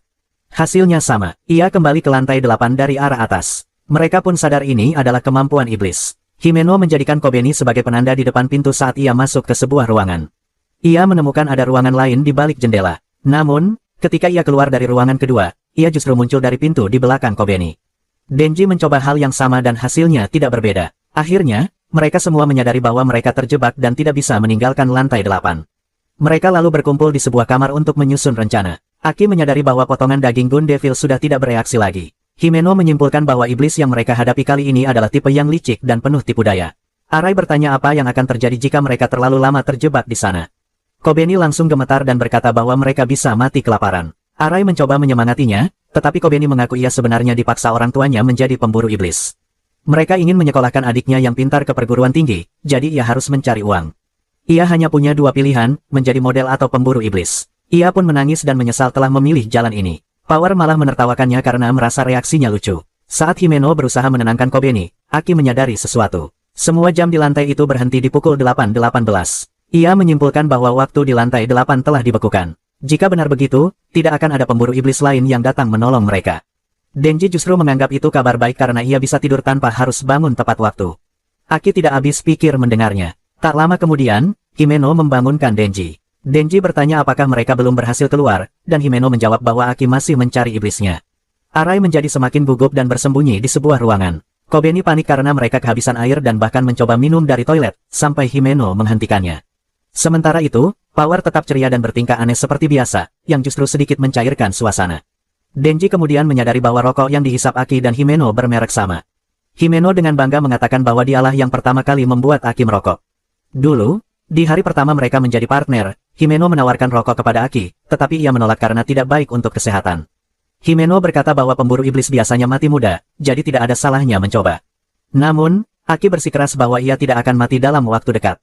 Hasilnya sama, ia kembali ke lantai 8 dari arah atas. Mereka pun sadar ini adalah kemampuan iblis. Himeno menjadikan Kobeni sebagai penanda di depan pintu saat ia masuk ke sebuah ruangan. Ia menemukan ada ruangan lain di balik jendela. Namun, ketika ia keluar dari ruangan kedua, ia justru muncul dari pintu di belakang Kobeni. Denji mencoba hal yang sama dan hasilnya tidak berbeda. Akhirnya, mereka semua menyadari bahwa mereka terjebak dan tidak bisa meninggalkan lantai 8. Mereka lalu berkumpul di sebuah kamar untuk menyusun rencana. Aki menyadari bahwa potongan daging Gun Devil sudah tidak bereaksi lagi. Himeno menyimpulkan bahwa iblis yang mereka hadapi kali ini adalah tipe yang licik dan penuh tipu daya. Arai bertanya apa yang akan terjadi jika mereka terlalu lama terjebak di sana. Kobeni langsung gemetar dan berkata bahwa mereka bisa mati kelaparan. Arai mencoba menyemangatinya, tetapi Kobeni mengaku ia sebenarnya dipaksa orang tuanya menjadi pemburu iblis. Mereka ingin menyekolahkan adiknya yang pintar ke perguruan tinggi, jadi ia harus mencari uang. Ia hanya punya dua pilihan, menjadi model atau pemburu iblis. Ia pun menangis dan menyesal telah memilih jalan ini. Power malah menertawakannya karena merasa reaksinya lucu. Saat Himeno berusaha menenangkan Kobeni, Aki menyadari sesuatu. Semua jam di lantai itu berhenti di pukul 8.18. Ia menyimpulkan bahwa waktu di lantai 8 telah dibekukan. Jika benar begitu, tidak akan ada pemburu iblis lain yang datang menolong mereka. Denji justru menganggap itu kabar baik karena ia bisa tidur tanpa harus bangun tepat waktu. Aki tidak habis pikir mendengarnya. Tak lama kemudian, Himeno membangunkan Denji. Denji bertanya apakah mereka belum berhasil keluar, dan Himeno menjawab bahwa Aki masih mencari iblisnya. Arai menjadi semakin gugup dan bersembunyi di sebuah ruangan. Kobeni panik karena mereka kehabisan air dan bahkan mencoba minum dari toilet, sampai Himeno menghentikannya. Sementara itu, Power tetap ceria dan bertingkah aneh seperti biasa, yang justru sedikit mencairkan suasana. Denji kemudian menyadari bahwa rokok yang dihisap Aki dan Himeno bermerek sama. Himeno dengan bangga mengatakan bahwa dialah yang pertama kali membuat Aki merokok. Dulu, di hari pertama mereka menjadi partner, Himeno menawarkan rokok kepada Aki, tetapi ia menolak karena tidak baik untuk kesehatan. Himeno berkata bahwa pemburu iblis biasanya mati muda, jadi tidak ada salahnya mencoba. Namun, Aki bersikeras bahwa ia tidak akan mati dalam waktu dekat.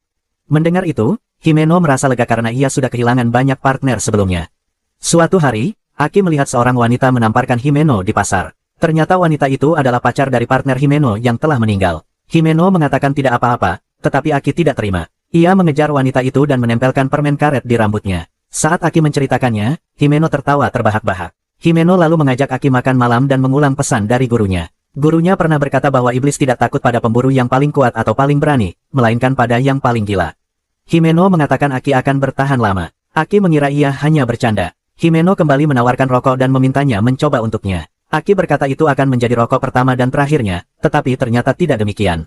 Mendengar itu, Himeno merasa lega karena ia sudah kehilangan banyak partner sebelumnya. Suatu hari, Aki melihat seorang wanita menamparkan Himeno di pasar. Ternyata wanita itu adalah pacar dari partner Himeno yang telah meninggal. Himeno mengatakan tidak apa-apa, tetapi Aki tidak terima. Ia mengejar wanita itu dan menempelkan permen karet di rambutnya. Saat Aki menceritakannya, Himeno tertawa terbahak-bahak. Himeno lalu mengajak Aki makan malam dan mengulang pesan dari gurunya. Gurunya pernah berkata bahwa iblis tidak takut pada pemburu yang paling kuat atau paling berani, melainkan pada yang paling gila. Himeno mengatakan Aki akan bertahan lama. Aki mengira ia hanya bercanda. Himeno kembali menawarkan rokok dan memintanya mencoba untuknya. Aki berkata itu akan menjadi rokok pertama dan terakhirnya, tetapi ternyata tidak demikian.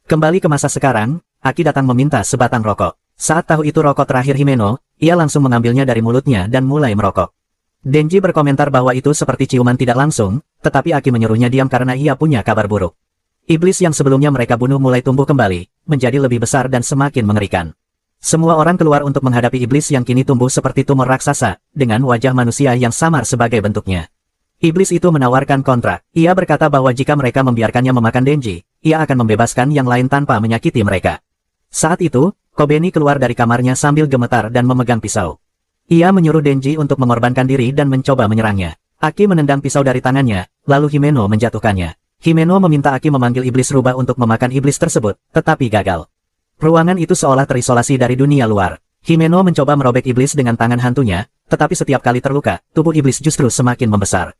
Kembali ke masa sekarang, Aki datang meminta sebatang rokok. Saat tahu itu rokok terakhir Himeno, ia langsung mengambilnya dari mulutnya dan mulai merokok. Denji berkomentar bahwa itu seperti ciuman tidak langsung, tetapi Aki menyuruhnya diam karena ia punya kabar buruk. Iblis yang sebelumnya mereka bunuh mulai tumbuh kembali, menjadi lebih besar dan semakin mengerikan. Semua orang keluar untuk menghadapi iblis yang kini tumbuh seperti tumor raksasa, dengan wajah manusia yang samar sebagai bentuknya. Iblis itu menawarkan kontrak. Ia berkata bahwa jika mereka membiarkannya memakan Denji, ia akan membebaskan yang lain tanpa menyakiti mereka. Saat itu, Kobeni keluar dari kamarnya sambil gemetar dan memegang pisau. Ia menyuruh Denji untuk mengorbankan diri dan mencoba menyerangnya. Aki menendang pisau dari tangannya, lalu Himeno menjatuhkannya. Himeno meminta Aki memanggil iblis rubah untuk memakan iblis tersebut, tetapi gagal. Ruangan itu seolah terisolasi dari dunia luar. Himeno mencoba merobek iblis dengan tangan hantunya, tetapi setiap kali terluka, tubuh iblis justru semakin membesar.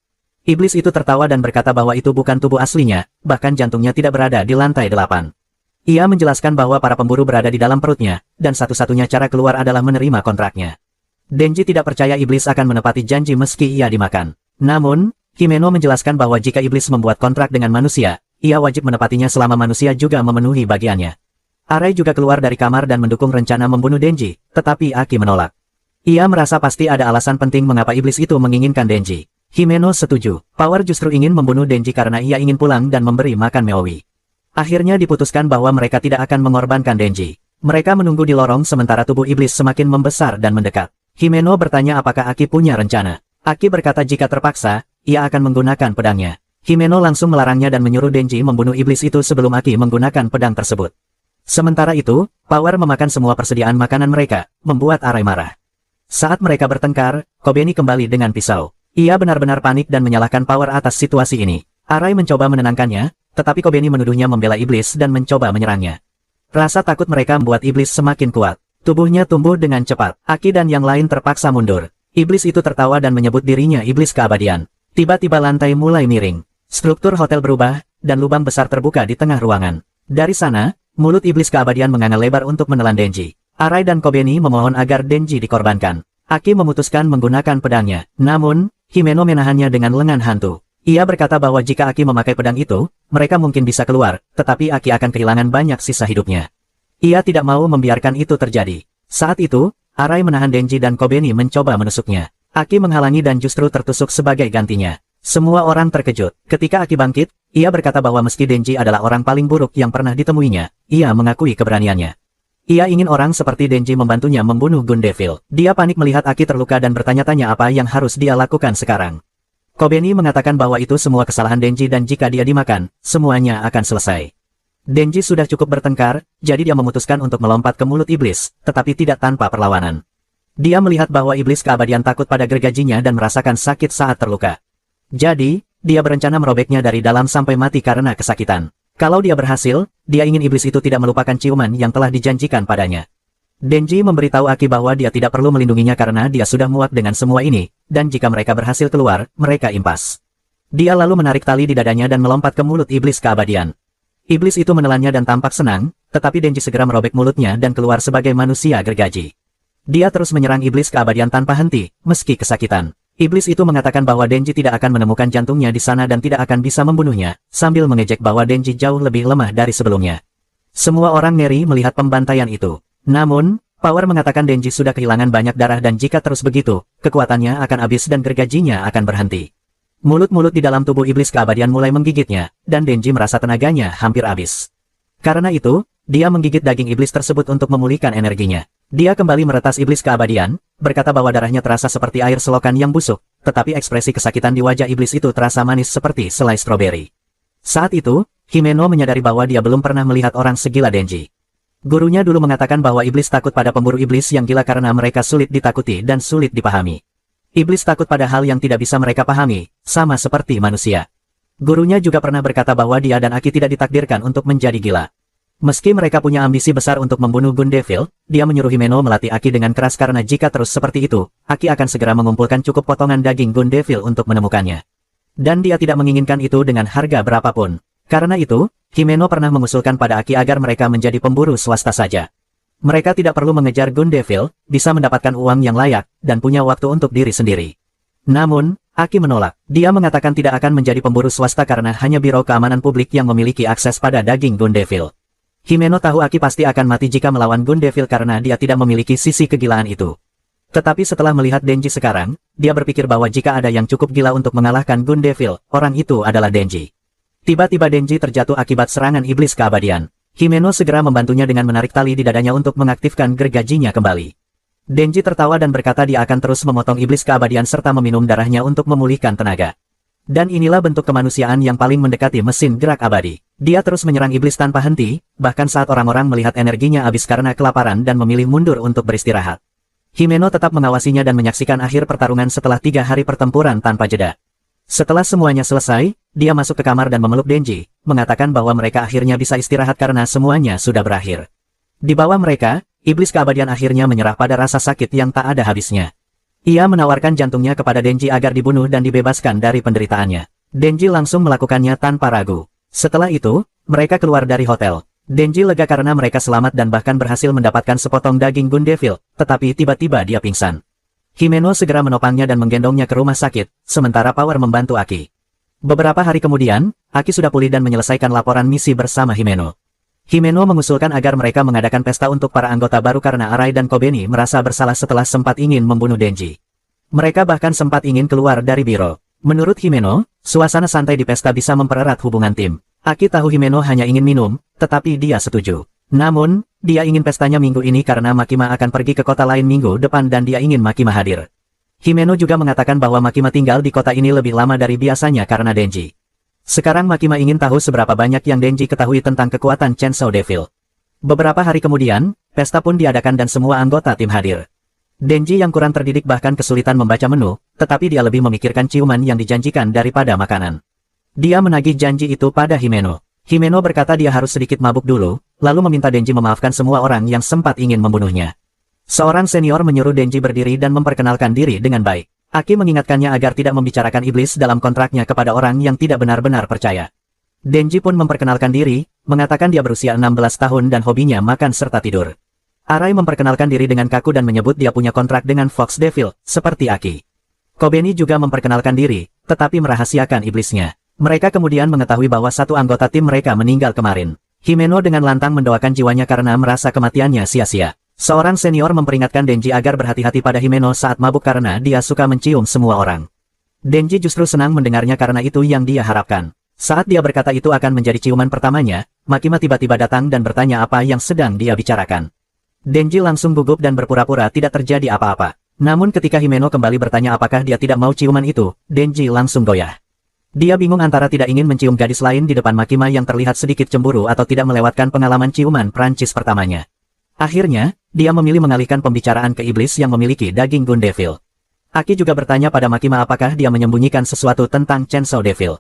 Iblis itu tertawa dan berkata bahwa itu bukan tubuh aslinya, bahkan jantungnya tidak berada di lantai 8. Ia menjelaskan bahwa para pemburu berada di dalam perutnya, dan satu-satunya cara keluar adalah menerima kontraknya. Denji tidak percaya iblis akan menepati janji meski ia dimakan. Namun, Himeno menjelaskan bahwa jika iblis membuat kontrak dengan manusia, ia wajib menepatinya selama manusia juga memenuhi bagiannya. Arai juga keluar dari kamar dan mendukung rencana membunuh Denji, tetapi Aki menolak. Ia merasa pasti ada alasan penting mengapa iblis itu menginginkan Denji. Himeno setuju. Power justru ingin membunuh Denji karena ia ingin pulang dan memberi makan Meowi. Akhirnya diputuskan bahwa mereka tidak akan mengorbankan Denji. Mereka menunggu di lorong sementara tubuh iblis semakin membesar dan mendekat. Himeno bertanya apakah Aki punya rencana. Aki berkata jika terpaksa, ia akan menggunakan pedangnya. Himeno langsung melarangnya dan menyuruh Denji membunuh iblis itu sebelum Aki menggunakan pedang tersebut. Sementara itu, Power memakan semua persediaan makanan mereka, membuat Arai marah. Saat mereka bertengkar, Kobeni kembali dengan pisau. Ia benar-benar panik dan menyalahkan Power atas situasi ini. Arai mencoba menenangkannya, tetapi Kobeni menuduhnya membela iblis dan mencoba menyerangnya. Rasa takut mereka membuat iblis semakin kuat. Tubuhnya tumbuh dengan cepat. Aki dan yang lain terpaksa mundur. Iblis itu tertawa dan menyebut dirinya iblis keabadian. Tiba-tiba lantai mulai miring. Struktur hotel berubah, dan lubang besar terbuka di tengah ruangan. Dari sana, mulut iblis keabadian menganga lebar untuk menelan Denji. Arai dan Kobeni memohon agar Denji dikorbankan. Aki memutuskan menggunakan pedangnya. Namun, Himeno menahannya dengan lengan hantu. Ia berkata bahwa jika Aki memakai pedang itu, mereka mungkin bisa keluar, tetapi Aki akan kehilangan banyak sisa hidupnya. Ia tidak mau membiarkan itu terjadi. Saat itu, Arai menahan Denji dan Kobeni mencoba menusuknya. Aki menghalangi dan justru tertusuk sebagai gantinya. Semua orang terkejut. Ketika Aki bangkit, ia berkata bahwa meski Denji adalah orang paling buruk yang pernah ditemuinya, ia mengakui keberaniannya. Ia ingin orang seperti Denji membantunya membunuh Gun Devil. Dia panik melihat Aki terluka dan bertanya-tanya apa yang harus dia lakukan sekarang. Kobeni mengatakan bahwa itu semua kesalahan Denji dan jika dia dimakan, semuanya akan selesai. Denji sudah cukup bertengkar, jadi dia memutuskan untuk melompat ke mulut iblis, tetapi tidak tanpa perlawanan. Dia melihat bahwa iblis keabadian takut pada gergajinya dan merasakan sakit saat terluka. Jadi, dia berencana merobeknya dari dalam sampai mati karena kesakitan. Kalau dia berhasil, dia ingin iblis itu tidak melupakan ciuman yang telah dijanjikan padanya. Denji memberitahu Aki bahwa dia tidak perlu melindunginya karena dia sudah muak dengan semua ini, dan jika mereka berhasil keluar, mereka impas. Dia lalu menarik tali di dadanya dan melompat ke mulut iblis keabadian. Iblis itu menelannya dan tampak senang, tetapi Denji segera merobek mulutnya dan keluar sebagai manusia gergaji. Dia terus menyerang iblis keabadian tanpa henti, meski kesakitan. Iblis itu mengatakan bahwa Denji tidak akan menemukan jantungnya di sana dan tidak akan bisa membunuhnya, sambil mengejek bahwa Denji jauh lebih lemah dari sebelumnya. Semua orang ngeri melihat pembantaian itu. Namun, Power mengatakan Denji sudah kehilangan banyak darah dan jika terus begitu, kekuatannya akan habis dan gergajinya akan berhenti. Mulut-mulut di dalam tubuh iblis keabadian mulai menggigitnya, dan Denji merasa tenaganya hampir habis. Karena itu, dia menggigit daging iblis tersebut untuk memulihkan energinya. Dia kembali meretas iblis keabadian, berkata bahwa darahnya terasa seperti air selokan yang busuk, tetapi ekspresi kesakitan di wajah iblis itu terasa manis seperti selai stroberi. Saat itu, Himeno menyadari bahwa dia belum pernah melihat orang segila Denji. Gurunya dulu mengatakan bahwa iblis takut pada pemburu iblis yang gila karena mereka sulit ditakuti dan sulit dipahami. Iblis takut pada hal yang tidak bisa mereka pahami, sama seperti manusia. Gurunya juga pernah berkata bahwa dia dan Aki tidak ditakdirkan untuk menjadi gila. Meski mereka punya ambisi besar untuk membunuh Gun Devil, dia menyuruh Himeno melatih Aki dengan keras karena jika terus seperti itu, Aki akan segera mengumpulkan cukup potongan daging Gun Devil untuk menemukannya. Dan dia tidak menginginkan itu dengan harga berapapun. Karena itu, Himeno pernah mengusulkan pada Aki agar mereka menjadi pemburu swasta saja. Mereka tidak perlu mengejar Gun Devil, bisa mendapatkan uang yang layak, dan punya waktu untuk diri sendiri. Namun, Aki menolak. Dia mengatakan tidak akan menjadi pemburu swasta karena hanya Biro Keamanan Publik yang memiliki akses pada daging Gun Devil. Himeno tahu Aki pasti akan mati jika melawan Gun Devil karena dia tidak memiliki sisi kegilaan itu. Tetapi setelah melihat Denji sekarang, dia berpikir bahwa jika ada yang cukup gila untuk mengalahkan Gun Devil, orang itu adalah Denji. Tiba-tiba Denji terjatuh akibat serangan iblis keabadian. Himeno segera membantunya dengan menarik tali di dadanya untuk mengaktifkan gergajinya kembali. Denji tertawa dan berkata dia akan terus memotong iblis keabadian serta meminum darahnya untuk memulihkan tenaga. Dan inilah bentuk kemanusiaan yang paling mendekati mesin gerak abadi. Dia terus menyerang iblis tanpa henti, bahkan saat orang-orang melihat energinya habis karena kelaparan dan memilih mundur untuk beristirahat. Himeno tetap mengawasinya dan menyaksikan akhir pertarungan setelah 3 hari pertempuran tanpa jeda. Setelah semuanya selesai, dia masuk ke kamar dan memeluk Denji, mengatakan bahwa mereka akhirnya bisa istirahat karena semuanya sudah berakhir. Di bawah mereka, iblis keabadian akhirnya menyerah pada rasa sakit yang tak ada habisnya. Ia menawarkan jantungnya kepada Denji agar dibunuh dan dibebaskan dari penderitaannya. Denji langsung melakukannya tanpa ragu. Setelah itu, mereka keluar dari hotel. Denji lega karena mereka selamat dan bahkan berhasil mendapatkan sepotong daging Gun Devil, tetapi tiba-tiba dia pingsan. Himeno segera menopangnya dan menggendongnya ke rumah sakit, sementara Power membantu Aki. Beberapa hari kemudian, Aki sudah pulih dan menyelesaikan laporan misi bersama Himeno. Himeno mengusulkan agar mereka mengadakan pesta untuk para anggota baru karena Arai dan Kobeni merasa bersalah setelah sempat ingin membunuh Denji. Mereka bahkan sempat ingin keluar dari biro. Menurut Himeno, suasana santai di pesta bisa mempererat hubungan tim. Aki tahu Himeno hanya ingin minum, tetapi dia setuju. Namun, dia ingin pestanya minggu ini karena Makima akan pergi ke kota lain minggu depan dan dia ingin Makima hadir. Himeno juga mengatakan bahwa Makima tinggal di kota ini lebih lama dari biasanya karena Denji. Sekarang Makima ingin tahu seberapa banyak yang Denji ketahui tentang kekuatan Chainsaw Devil. Beberapa hari kemudian, pesta pun diadakan dan semua anggota tim hadir. Denji yang kurang terdidik bahkan kesulitan membaca menu, tetapi dia lebih memikirkan ciuman yang dijanjikan daripada makanan. Dia menagih janji itu pada Himeno. Himeno berkata dia harus sedikit mabuk dulu, lalu meminta Denji memaafkan semua orang yang sempat ingin membunuhnya. Seorang senior menyuruh Denji berdiri dan memperkenalkan diri dengan baik. Aki mengingatkannya agar tidak membicarakan iblis dalam kontraknya kepada orang yang tidak benar-benar percaya. Denji pun memperkenalkan diri, mengatakan dia berusia 16 tahun dan hobinya makan serta tidur. Arai memperkenalkan diri dengan kaku dan menyebut dia punya kontrak dengan Fox Devil, seperti Aki. Kobeni juga memperkenalkan diri, tetapi merahasiakan iblisnya. Mereka kemudian mengetahui bahwa satu anggota tim mereka meninggal kemarin. Himeno dengan lantang mendoakan jiwanya karena merasa kematiannya sia-sia. Seorang senior memperingatkan Denji agar berhati-hati pada Himeno saat mabuk karena dia suka mencium semua orang. Denji justru senang mendengarnya karena itu yang dia harapkan. Saat dia berkata itu akan menjadi ciuman pertamanya, Makima tiba-tiba datang dan bertanya apa yang sedang dia bicarakan. Denji langsung gugup dan berpura-pura tidak terjadi apa-apa. Namun ketika Himeno kembali bertanya apakah dia tidak mau ciuman itu, Denji langsung goyah. Dia bingung antara tidak ingin mencium gadis lain di depan Makima yang terlihat sedikit cemburu atau tidak melewatkan pengalaman ciuman Prancis pertamanya. Akhirnya, dia memilih mengalihkan pembicaraan ke iblis yang memiliki daging Gun Devil. Aki juga bertanya pada Makima apakah dia menyembunyikan sesuatu tentang Chainsaw Devil.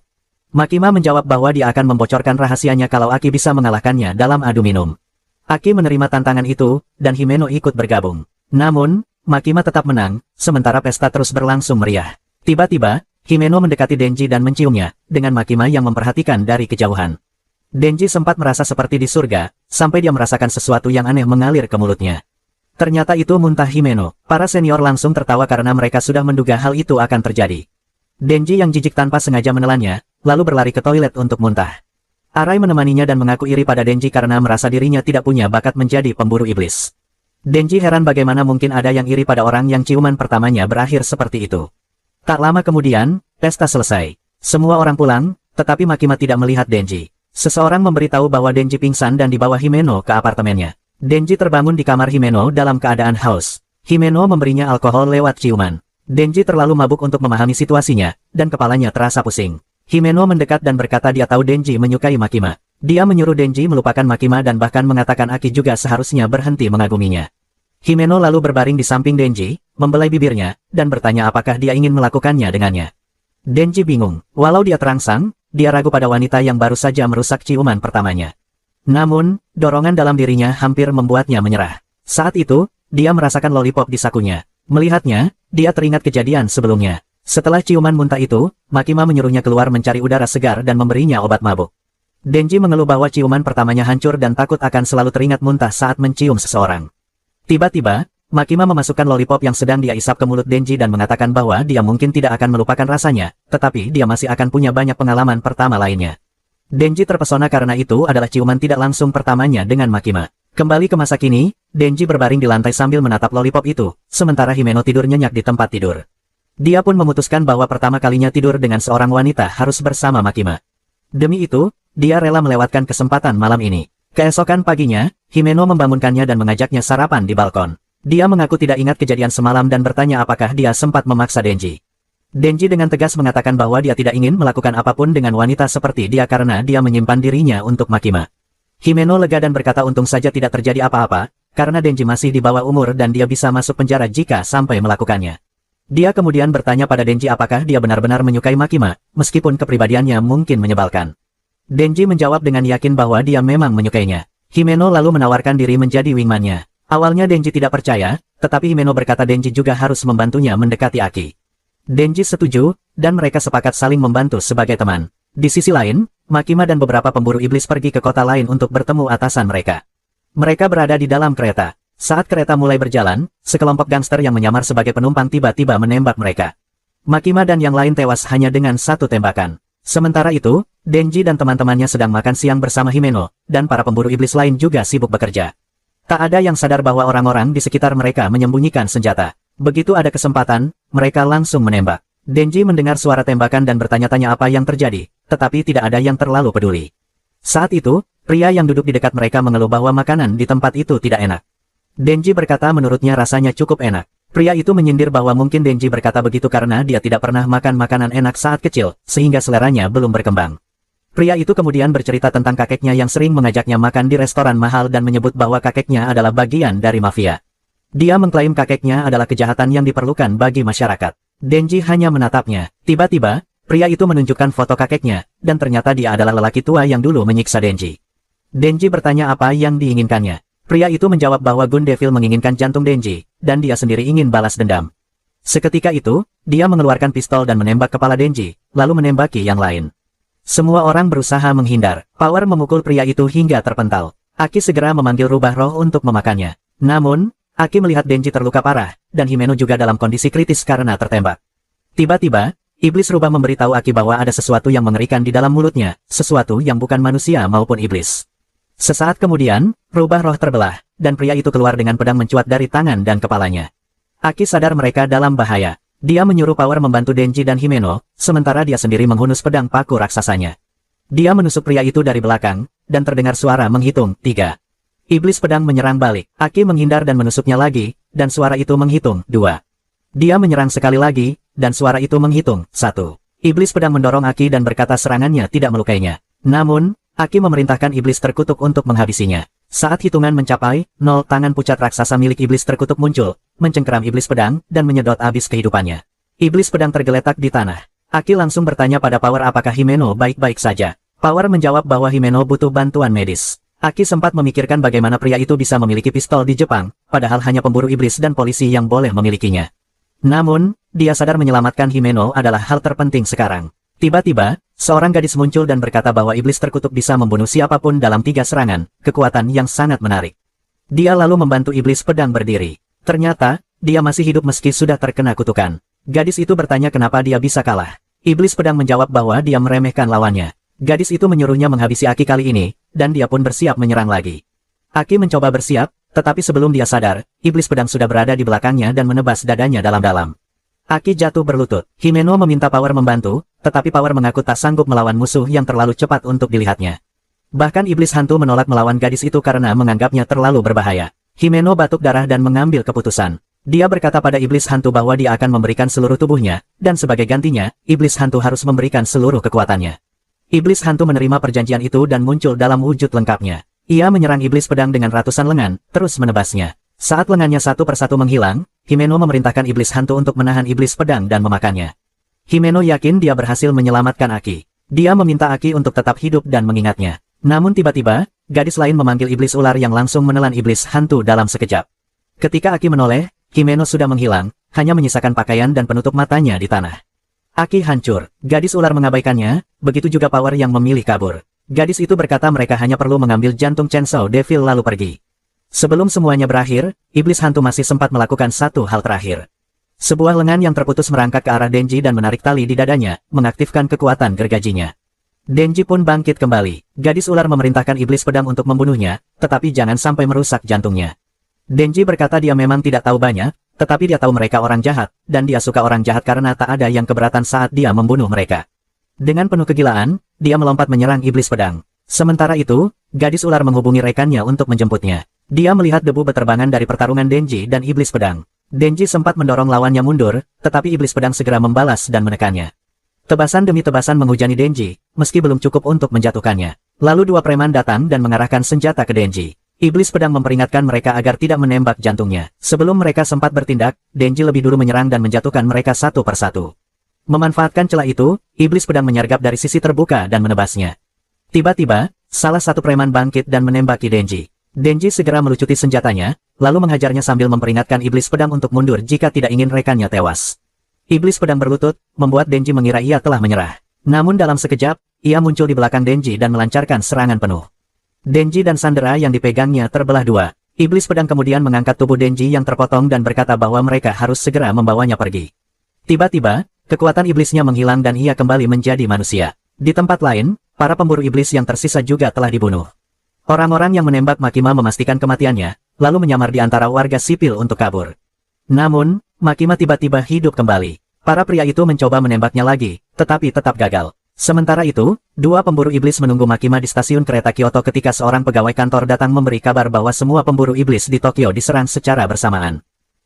Makima menjawab bahwa dia akan membocorkan rahasianya kalau Aki bisa mengalahkannya dalam adu minum. Aki menerima tantangan itu, dan Himeno ikut bergabung. Namun, Makima tetap menang, sementara pesta terus berlangsung meriah. Tiba-tiba, Himeno mendekati Denji dan menciumnya, dengan Makima yang memperhatikan dari kejauhan. Denji sempat merasa seperti di surga, sampai dia merasakan sesuatu yang aneh mengalir ke mulutnya. Ternyata itu muntah Himeno. Para senior langsung tertawa karena mereka sudah menduga hal itu akan terjadi. Denji yang jijik tanpa sengaja menelannya, lalu berlari ke toilet untuk muntah. Arai menemaninya dan mengaku iri pada Denji karena merasa dirinya tidak punya bakat menjadi pemburu iblis. Denji heran bagaimana mungkin ada yang iri pada orang yang ciuman pertamanya berakhir seperti itu. Tak lama kemudian, pesta selesai. Semua orang pulang, tetapi Makima tidak melihat Denji. Seseorang memberitahu bahwa Denji pingsan dan dibawa Himeno ke apartemennya. Denji terbangun di kamar Himeno dalam keadaan haus. Himeno memberinya alkohol lewat ciuman. Denji terlalu mabuk untuk memahami situasinya, dan kepalanya terasa pusing. Himeno mendekat dan berkata dia tahu Denji menyukai Makima. Dia menyuruh Denji melupakan Makima dan bahkan mengatakan Aki juga seharusnya berhenti mengaguminya. Himeno lalu berbaring di samping Denji, membelai bibirnya, dan bertanya apakah dia ingin melakukannya dengannya. Denji bingung. Walau dia terangsang, dia ragu pada wanita yang baru saja merusak ciuman pertamanya. Namun, dorongan dalam dirinya hampir membuatnya menyerah. Saat itu, dia merasakan lollipop di sakunya. Melihatnya, dia teringat kejadian sebelumnya. Setelah ciuman muntah itu, Makima menyuruhnya keluar mencari udara segar dan memberinya obat mabuk. Denji mengeluh bahwa ciuman pertamanya hancur dan takut akan selalu teringat muntah saat mencium seseorang. Tiba-tiba, Makima memasukkan lollipop yang sedang dia isap ke mulut Denji dan mengatakan bahwa dia mungkin tidak akan melupakan rasanya, tetapi dia masih akan punya banyak pengalaman pertama lainnya. Denji terpesona karena itu adalah ciuman tidak langsung pertamanya dengan Makima. Kembali ke masa kini, Denji berbaring di lantai sambil menatap lollipop itu, sementara Himeno tidur nyenyak di tempat tidur. Dia pun memutuskan bahwa pertama kalinya tidur dengan seorang wanita harus bersama Makima. Demi itu, dia rela melewatkan kesempatan malam ini. Keesokan paginya, Himeno membangunkannya dan mengajaknya sarapan di balkon. Dia mengaku tidak ingat kejadian semalam dan bertanya apakah dia sempat memaksa Denji. Denji dengan tegas mengatakan bahwa dia tidak ingin melakukan apapun dengan wanita seperti dia karena dia menyimpan dirinya untuk Makima. Himeno lega dan berkata untung saja tidak terjadi apa-apa, karena Denji masih di bawah umur dan dia bisa masuk penjara jika sampai melakukannya. Dia kemudian bertanya pada Denji apakah dia benar-benar menyukai Makima, meskipun kepribadiannya mungkin menyebalkan. Denji menjawab dengan yakin bahwa dia memang menyukainya. Himeno lalu menawarkan diri menjadi wingman-nya. Awalnya Denji tidak percaya, tetapi Himeno berkata Denji juga harus membantunya mendekati Aki. Denji setuju, dan mereka sepakat saling membantu sebagai teman. Di sisi lain, Makima dan beberapa pemburu iblis pergi ke kota lain untuk bertemu atasan mereka. Mereka berada di dalam kereta. Saat kereta mulai berjalan, sekelompok gangster yang menyamar sebagai penumpang tiba-tiba menembak mereka. Makima dan yang lain tewas hanya dengan satu tembakan. Sementara itu, Denji dan teman-temannya sedang makan siang bersama Himeno, dan para pemburu iblis lain juga sibuk bekerja. Tak ada yang sadar bahwa orang-orang di sekitar mereka menyembunyikan senjata. Begitu ada kesempatan, mereka langsung menembak. Denji mendengar suara tembakan dan bertanya-tanya apa yang terjadi, tetapi tidak ada yang terlalu peduli. Saat itu, pria yang duduk di dekat mereka mengeluh bahwa makanan di tempat itu tidak enak. Denji berkata menurutnya rasanya cukup enak. Pria itu menyindir bahwa mungkin Denji berkata begitu karena dia tidak pernah makan makanan enak saat kecil, sehingga seleranya belum berkembang. Pria itu kemudian bercerita tentang kakeknya yang sering mengajaknya makan di restoran mahal dan menyebut bahwa kakeknya adalah bagian dari mafia. Dia mengklaim kakeknya adalah kejahatan yang diperlukan bagi masyarakat. Denji hanya menatapnya. Tiba-tiba, pria itu menunjukkan foto kakeknya, dan ternyata dia adalah lelaki tua yang dulu menyiksa Denji. Denji bertanya apa yang diinginkannya. Pria itu menjawab bahwa Gun Devil menginginkan jantung Denji, dan dia sendiri ingin balas dendam. Seketika itu, dia mengeluarkan pistol dan menembak kepala Denji, lalu menembaki yang lain. Semua orang berusaha menghindar. Power memukul pria itu hingga terpental. Aki segera memanggil rubah roh untuk memakannya. Namun, Aki melihat Denji terluka parah, dan Himeno juga dalam kondisi kritis karena tertembak. Tiba-tiba, iblis rubah memberitahu Aki bahwa ada sesuatu yang mengerikan di dalam mulutnya, sesuatu yang bukan manusia maupun iblis. Sesaat kemudian, rubah roh terbelah, dan pria itu keluar dengan pedang mencuat dari tangan dan kepalanya. Aki sadar mereka dalam bahaya. Dia menyuruh Power membantu Denji dan Himeno, sementara dia sendiri menghunus pedang paku raksasanya. Dia menusuk pria itu dari belakang, dan terdengar suara menghitung 3. Iblis pedang menyerang balik. Aki menghindar dan menusuknya lagi, dan suara itu menghitung 2. Dia menyerang sekali lagi, dan suara itu menghitung 1. Iblis pedang mendorong Aki dan berkata serangannya tidak melukainya. Namun, Aki memerintahkan iblis terkutuk untuk menghabisinya. Saat hitungan mencapai 0, tangan pucat raksasa milik iblis terkutuk muncul, mencengkeram iblis pedang, dan menyedot habis kehidupannya. Iblis pedang tergeletak di tanah. Aki langsung bertanya pada Power apakah Himeno baik-baik saja. Power menjawab bahwa Himeno butuh bantuan medis. Aki sempat memikirkan bagaimana pria itu bisa memiliki pistol di Jepang, padahal hanya pemburu iblis dan polisi yang boleh memilikinya. Namun, dia sadar menyelamatkan Himeno adalah hal terpenting sekarang. Tiba-tiba, seorang gadis muncul dan berkata bahwa iblis terkutuk bisa membunuh siapapun dalam 3 serangan, kekuatan yang sangat menarik. Dia lalu membantu iblis pedang berdiri. Ternyata, dia masih hidup meski sudah terkena kutukan. Gadis itu bertanya kenapa dia bisa kalah. Iblis pedang menjawab bahwa dia meremehkan lawannya. Gadis itu menyuruhnya menghabisi Aki kali ini, dan dia pun bersiap menyerang lagi. Aki mencoba bersiap, tetapi sebelum dia sadar, iblis pedang sudah berada di belakangnya dan menebas dadanya dalam-dalam. Aki jatuh berlutut. Himeno meminta Power membantu, tetapi Power mengaku tak sanggup melawan musuh yang terlalu cepat untuk dilihatnya. Bahkan iblis hantu menolak melawan gadis itu karena menganggapnya terlalu berbahaya. Himeno batuk darah dan mengambil keputusan. Dia berkata pada iblis hantu bahwa dia akan memberikan seluruh tubuhnya, dan sebagai gantinya, iblis hantu harus memberikan seluruh kekuatannya. Iblis hantu menerima perjanjian itu dan muncul dalam wujud lengkapnya. Ia menyerang iblis pedang dengan ratusan lengan, terus menebasnya. Saat lengannya satu persatu menghilang, Himeno memerintahkan iblis hantu untuk menahan iblis pedang dan memakannya. Himeno yakin dia berhasil menyelamatkan Aki. Dia meminta Aki untuk tetap hidup dan mengingatnya. Namun tiba-tiba, gadis lain memanggil iblis ular yang langsung menelan iblis hantu dalam sekejap. Ketika Aki menoleh, Himeno sudah menghilang, hanya menyisakan pakaian dan penutup matanya di tanah. Aki hancur. Gadis ular mengabaikannya, begitu juga Power yang memilih kabur. Gadis itu berkata mereka hanya perlu mengambil jantung Chainsaw Devil lalu pergi. Sebelum semuanya berakhir, iblis hantu masih sempat melakukan satu hal terakhir. Sebuah lengan yang terputus merangkak ke arah Denji dan menarik tali di dadanya, mengaktifkan kekuatan gergajinya. Denji pun bangkit kembali. Gadis ular memerintahkan iblis pedang untuk membunuhnya, tetapi jangan sampai merusak jantungnya. Denji berkata dia memang tidak tahu banyak, tetapi dia tahu mereka orang jahat, dan dia suka orang jahat karena tak ada yang keberatan saat dia membunuh mereka. Dengan penuh kegilaan, dia melompat menyerang iblis pedang. Sementara itu, gadis ular menghubungi rekannya untuk menjemputnya. Dia melihat debu beterbangan dari pertarungan Denji dan iblis pedang. Denji sempat mendorong lawannya mundur, tetapi iblis pedang segera membalas dan menekannya. Tebasan demi tebasan menghujani Denji, meski belum cukup untuk menjatuhkannya. Lalu 2 preman datang dan mengarahkan senjata ke Denji. Iblis pedang memperingatkan mereka agar tidak menembak jantungnya. Sebelum mereka sempat bertindak, Denji lebih dulu menyerang dan menjatuhkan mereka satu persatu. Memanfaatkan celah itu, iblis pedang menyergap dari sisi terbuka dan menebasnya. Tiba-tiba, salah satu preman bangkit dan menembaki Denji. Denji segera melucuti senjatanya, lalu menghajarnya sambil memperingatkan iblis pedang untuk mundur jika tidak ingin rekannya tewas. Iblis pedang berlutut, membuat Denji mengira ia telah menyerah. Namun dalam sekejap, ia muncul di belakang Denji dan melancarkan serangan penuh. Denji dan sandera yang dipegangnya terbelah 2. Iblis pedang kemudian mengangkat tubuh Denji yang terpotong dan berkata bahwa mereka harus segera membawanya pergi. Tiba-tiba, kekuatan iblisnya menghilang dan ia kembali menjadi manusia. Di tempat lain, para pemburu iblis yang tersisa juga telah dibunuh. Orang-orang yang menembak Makima memastikan kematiannya, lalu menyamar di antara warga sipil untuk kabur. Namun, Makima tiba-tiba hidup kembali. Para pria itu mencoba menembaknya lagi, tetapi tetap gagal. Sementara itu, 2 pemburu iblis menunggu Makima di stasiun kereta Kyoto ketika seorang pegawai kantor datang memberi kabar bahwa semua pemburu iblis di Tokyo diserang secara bersamaan.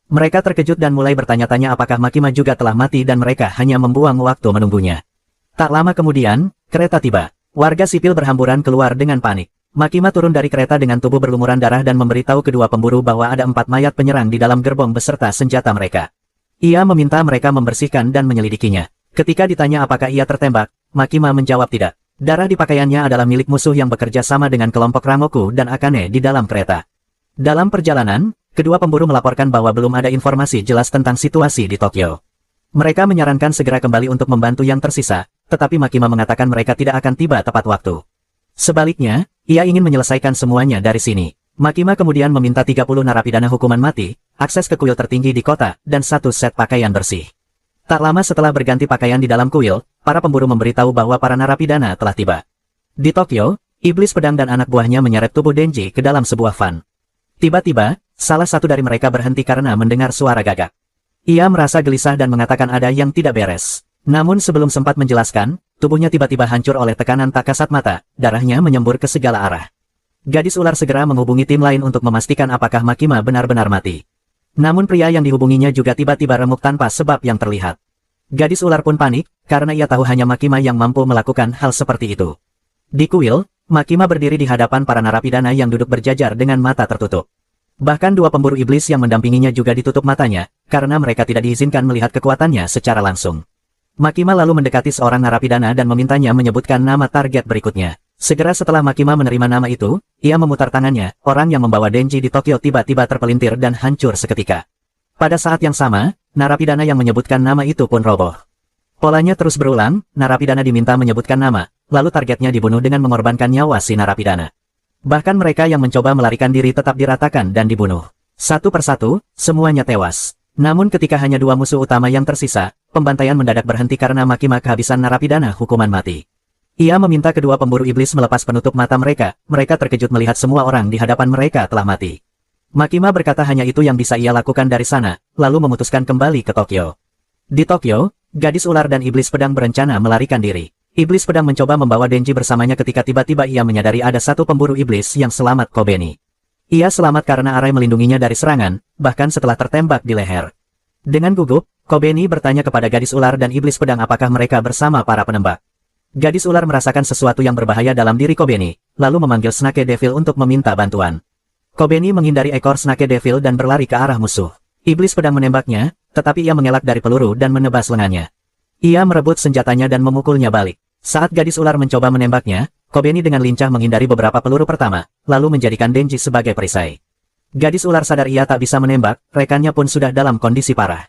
Mereka terkejut dan mulai bertanya-tanya apakah Makima juga telah mati dan mereka hanya membuang waktu menunggunya. Tak lama kemudian, kereta tiba. Warga sipil berhamburan keluar dengan panik. Makima turun dari kereta dengan tubuh berlumuran darah dan memberitahu kedua pemburu bahwa ada 4 mayat penyerang di dalam gerbong beserta senjata mereka. Ia meminta mereka membersihkan dan menyelidikinya. Ketika ditanya apakah ia tertembak, Makima menjawab tidak. Darah di pakaiannya adalah milik musuh yang bekerja sama dengan kelompok Rangoku dan Akane di dalam kereta. Dalam perjalanan, kedua pemburu melaporkan bahwa belum ada informasi jelas tentang situasi di Tokyo. Mereka menyarankan segera kembali untuk membantu yang tersisa, tetapi Makima mengatakan mereka tidak akan tiba tepat waktu. Sebaliknya, ia ingin menyelesaikan semuanya dari sini. Makima kemudian meminta 30 narapidana hukuman mati, akses ke kuil tertinggi di kota, dan 1 set pakaian bersih. Tak lama setelah berganti pakaian di dalam kuil, para pemburu memberitahu bahwa para narapidana telah tiba. Di Tokyo, iblis pedang dan anak buahnya menyeret tubuh Denji ke dalam sebuah van. Tiba-tiba, salah satu dari mereka berhenti karena mendengar suara gagak. Ia merasa gelisah dan mengatakan ada yang tidak beres. Namun sebelum sempat menjelaskan, tubuhnya tiba-tiba hancur oleh tekanan tak kasat mata, darahnya menyembur ke segala arah. Gadis ular segera menghubungi tim lain untuk memastikan apakah Makima benar-benar mati. Namun pria yang dihubunginya juga tiba-tiba remuk tanpa sebab yang terlihat. Gadis ular pun panik, karena ia tahu hanya Makima yang mampu melakukan hal seperti itu. Di kuil, Makima berdiri di hadapan para narapidana yang duduk berjajar dengan mata tertutup. Bahkan 2 pemburu iblis yang mendampinginya juga ditutup matanya, karena mereka tidak diizinkan melihat kekuatannya secara langsung. Makima lalu mendekati seorang narapidana dan memintanya menyebutkan nama target berikutnya. Segera setelah Makima menerima nama itu, ia memutar tangannya, orang yang membawa Denji di Tokyo tiba-tiba terpelintir dan hancur seketika. Pada saat yang sama, narapidana yang menyebutkan nama itu pun roboh. Polanya terus berulang, narapidana diminta menyebutkan nama, lalu targetnya dibunuh dengan mengorbankan nyawa si narapidana. Bahkan mereka yang mencoba melarikan diri tetap diratakan dan dibunuh. Satu persatu, semuanya tewas. Namun ketika hanya 2 musuh utama yang tersisa, pembantaian mendadak berhenti karena Makima kehabisan narapidana hukuman mati. Ia meminta kedua pemburu iblis melepas penutup mata mereka terkejut melihat semua orang di hadapan mereka telah mati. Makima berkata hanya itu yang bisa ia lakukan dari sana, lalu memutuskan kembali ke Tokyo. Di Tokyo, gadis ular dan iblis pedang berencana melarikan diri. Iblis pedang mencoba membawa Denji bersamanya ketika tiba-tiba ia menyadari ada 1 pemburu iblis yang selamat Kobeni. Ia selamat karena Arai melindunginya dari serangan, bahkan setelah tertembak di leher. Dengan gugup, Kobeni bertanya kepada gadis ular dan iblis pedang apakah mereka bersama para penembak. Gadis ular merasakan sesuatu yang berbahaya dalam diri Kobeni, lalu memanggil Snake Devil untuk meminta bantuan. Kobeni menghindari ekor Snake Devil dan berlari ke arah musuh. Iblis pedang menembaknya, tetapi ia mengelak dari peluru dan menebas lengannya. Ia merebut senjatanya dan memukulnya balik. Saat gadis ular mencoba menembaknya, Kobeni dengan lincah menghindari beberapa peluru pertama, lalu menjadikan Denji sebagai perisai. Gadis ular sadar ia tak bisa menembak, rekannya pun sudah dalam kondisi parah.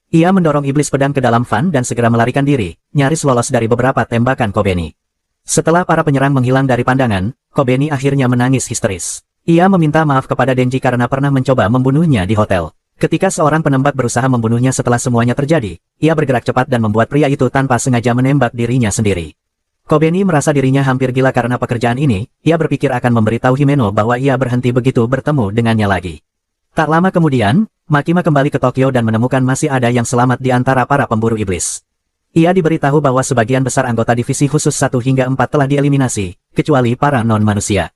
Ia mendorong iblis pedang ke dalam van dan segera melarikan diri, nyaris lolos dari beberapa tembakan Kobeni. Setelah para penyerang menghilang dari pandangan, Kobeni akhirnya menangis histeris. Ia meminta maaf kepada Denji karena pernah mencoba membunuhnya di hotel. Ketika seorang penembak berusaha membunuhnya setelah semuanya terjadi, ia bergerak cepat dan membuat pria itu tanpa sengaja menembak dirinya sendiri. Kobeni merasa dirinya hampir gila karena pekerjaan ini, ia berpikir akan memberitahu Himeno bahwa ia berhenti begitu bertemu dengannya lagi. Tak lama kemudian, Makima kembali ke Tokyo dan menemukan masih ada yang selamat di antara para pemburu iblis. Ia diberitahu bahwa sebagian besar anggota divisi khusus 1 hingga 4 telah dieliminasi, kecuali para non-manusia.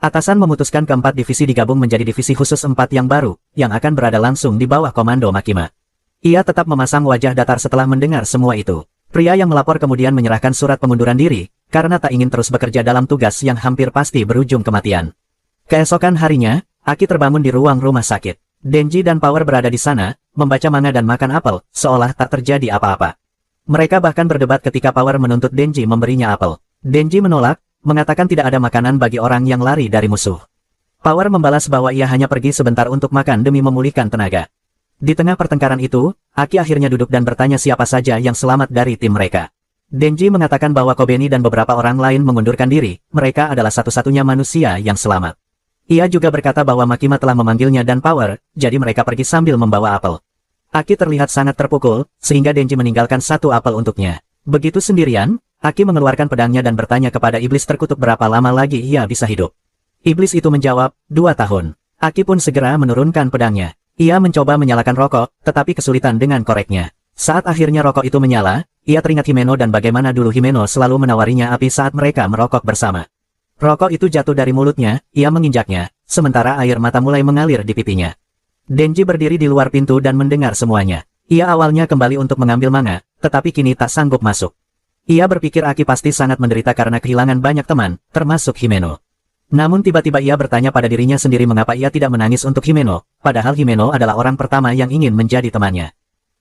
Atasan memutuskan keempat divisi digabung menjadi divisi khusus 4 yang baru, yang akan berada langsung di bawah komando Makima. Ia tetap memasang wajah datar setelah mendengar semua itu. Pria yang melapor kemudian menyerahkan surat pengunduran diri, karena tak ingin terus bekerja dalam tugas yang hampir pasti berujung kematian. Keesokan harinya, Aki terbangun di ruang rumah sakit. Denji dan Power berada di sana, membaca manga dan makan apel, seolah tak terjadi apa-apa. Mereka bahkan berdebat ketika Power menuntut Denji memberinya apel. Denji menolak, mengatakan tidak ada makanan bagi orang yang lari dari musuh. Power membalas bahwa ia hanya pergi sebentar untuk makan demi memulihkan tenaga. Di tengah pertengkaran itu, Aki akhirnya duduk dan bertanya siapa saja yang selamat dari tim mereka. Denji mengatakan bahwa Kobeni dan beberapa orang lain mengundurkan diri, mereka adalah satu-satunya manusia yang selamat. Ia juga berkata bahwa Makima telah memanggilnya dan Power, jadi mereka pergi sambil membawa apel. Aki terlihat sangat terpukul, sehingga Denji meninggalkan 1 apel untuknya. Begitu sendirian, Aki mengeluarkan pedangnya dan bertanya kepada iblis terkutuk berapa lama lagi ia bisa hidup. Iblis itu menjawab, 2 tahun. Aki pun segera menurunkan pedangnya. Ia mencoba menyalakan rokok, tetapi kesulitan dengan koreknya. Saat akhirnya rokok itu menyala, ia teringat Himeno dan bagaimana dulu Himeno selalu menawarinya api saat mereka merokok bersama. Rokok itu jatuh dari mulutnya, ia menginjaknya, sementara air mata mulai mengalir di pipinya. Denji berdiri di luar pintu dan mendengar semuanya. Ia awalnya kembali untuk mengambil manga, tetapi kini tak sanggup masuk. Ia berpikir Aki pasti sangat menderita karena kehilangan banyak teman, termasuk Himeno. Namun tiba-tiba ia bertanya pada dirinya sendiri mengapa ia tidak menangis untuk Himeno, padahal Himeno adalah orang pertama yang ingin menjadi temannya.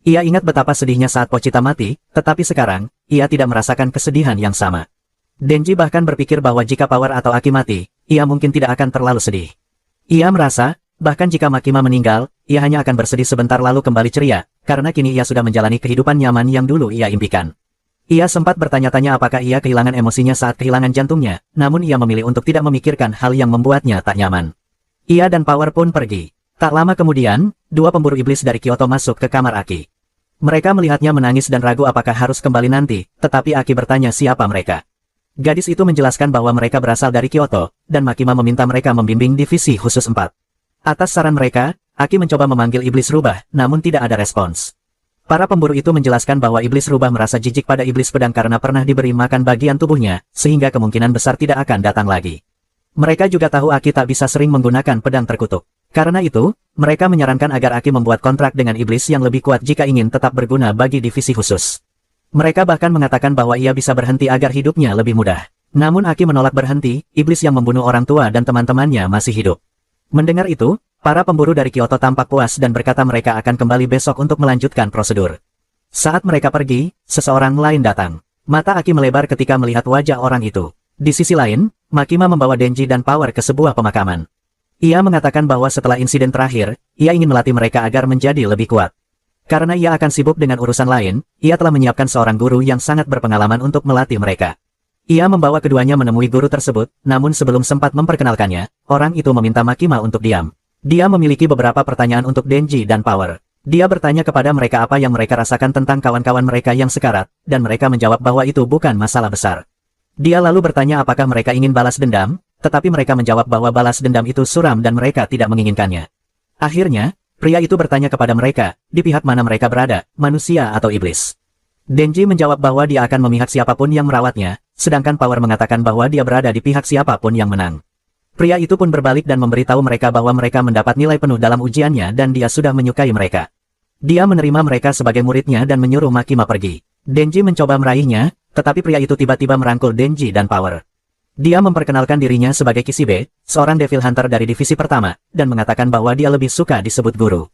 Ia ingat betapa sedihnya saat Pochita mati, tetapi sekarang, ia tidak merasakan kesedihan yang sama. Denji bahkan berpikir bahwa jika Power atau Aki mati, ia mungkin tidak akan terlalu sedih. Ia merasa, bahkan jika Makima meninggal, ia hanya akan bersedih sebentar lalu kembali ceria, karena kini ia sudah menjalani kehidupan nyaman yang dulu ia impikan. Ia sempat bertanya-tanya apakah ia kehilangan emosinya saat kehilangan jantungnya, namun ia memilih untuk tidak memikirkan hal yang membuatnya tak nyaman. Ia dan Power pun pergi. Tak lama kemudian, dua pemburu iblis dari Kyoto masuk ke kamar Aki. Mereka melihatnya menangis dan ragu apakah harus kembali nanti, tetapi Aki bertanya siapa mereka. Gadis itu menjelaskan bahwa mereka berasal dari Kyoto, dan Makima meminta mereka membimbing divisi khusus 4. Atas saran mereka, Aki mencoba memanggil iblis rubah, namun tidak ada respons. Para pemburu itu menjelaskan bahwa iblis rubah merasa jijik pada iblis pedang karena pernah diberi makan bagian tubuhnya, sehingga kemungkinan besar tidak akan datang lagi. Mereka juga tahu Aki tak bisa sering menggunakan pedang terkutuk. Karena itu, mereka menyarankan agar Aki membuat kontrak dengan iblis yang lebih kuat jika ingin tetap berguna bagi divisi khusus. Mereka bahkan mengatakan bahwa ia bisa berhenti agar hidupnya lebih mudah. Namun Aki menolak berhenti, iblis yang membunuh orang tua dan teman-temannya masih hidup. Mendengar itu, para pemburu dari Kyoto tampak puas dan berkata mereka akan kembali besok untuk melanjutkan prosedur. Saat mereka pergi, seseorang lain datang. Mata Aki melebar ketika melihat wajah orang itu. Di sisi lain, Makima membawa Denji dan Power ke sebuah pemakaman. Ia mengatakan bahwa setelah insiden terakhir, ia ingin melatih mereka agar menjadi lebih kuat. Karena ia akan sibuk dengan urusan lain, ia telah menyiapkan seorang guru yang sangat berpengalaman untuk melatih mereka. Ia membawa keduanya menemui guru tersebut, namun sebelum sempat memperkenalkannya, orang itu meminta Makima untuk diam. Dia memiliki beberapa pertanyaan untuk Denji dan Power. Dia bertanya kepada mereka apa yang mereka rasakan tentang kawan-kawan mereka yang sekarat, dan mereka menjawab bahwa itu bukan masalah besar. Dia lalu bertanya apakah mereka ingin balas dendam, tetapi mereka menjawab bahwa balas dendam itu suram dan mereka tidak menginginkannya. Akhirnya, pria itu bertanya kepada mereka, di pihak mana mereka berada, manusia atau iblis. Denji menjawab bahwa dia akan memihak siapapun yang merawatnya, sedangkan Power mengatakan bahwa dia berada di pihak siapapun yang menang. Pria itu pun berbalik dan memberitahu mereka bahwa mereka mendapat nilai penuh dalam ujiannya dan dia sudah menyukai mereka. Dia menerima mereka sebagai muridnya dan menyuruh Makima pergi. Denji mencoba meraihnya, tetapi pria itu tiba-tiba merangkul Denji dan Power. Dia memperkenalkan dirinya sebagai Kishibe, seorang Devil Hunter dari divisi pertama, dan mengatakan bahwa dia lebih suka disebut guru.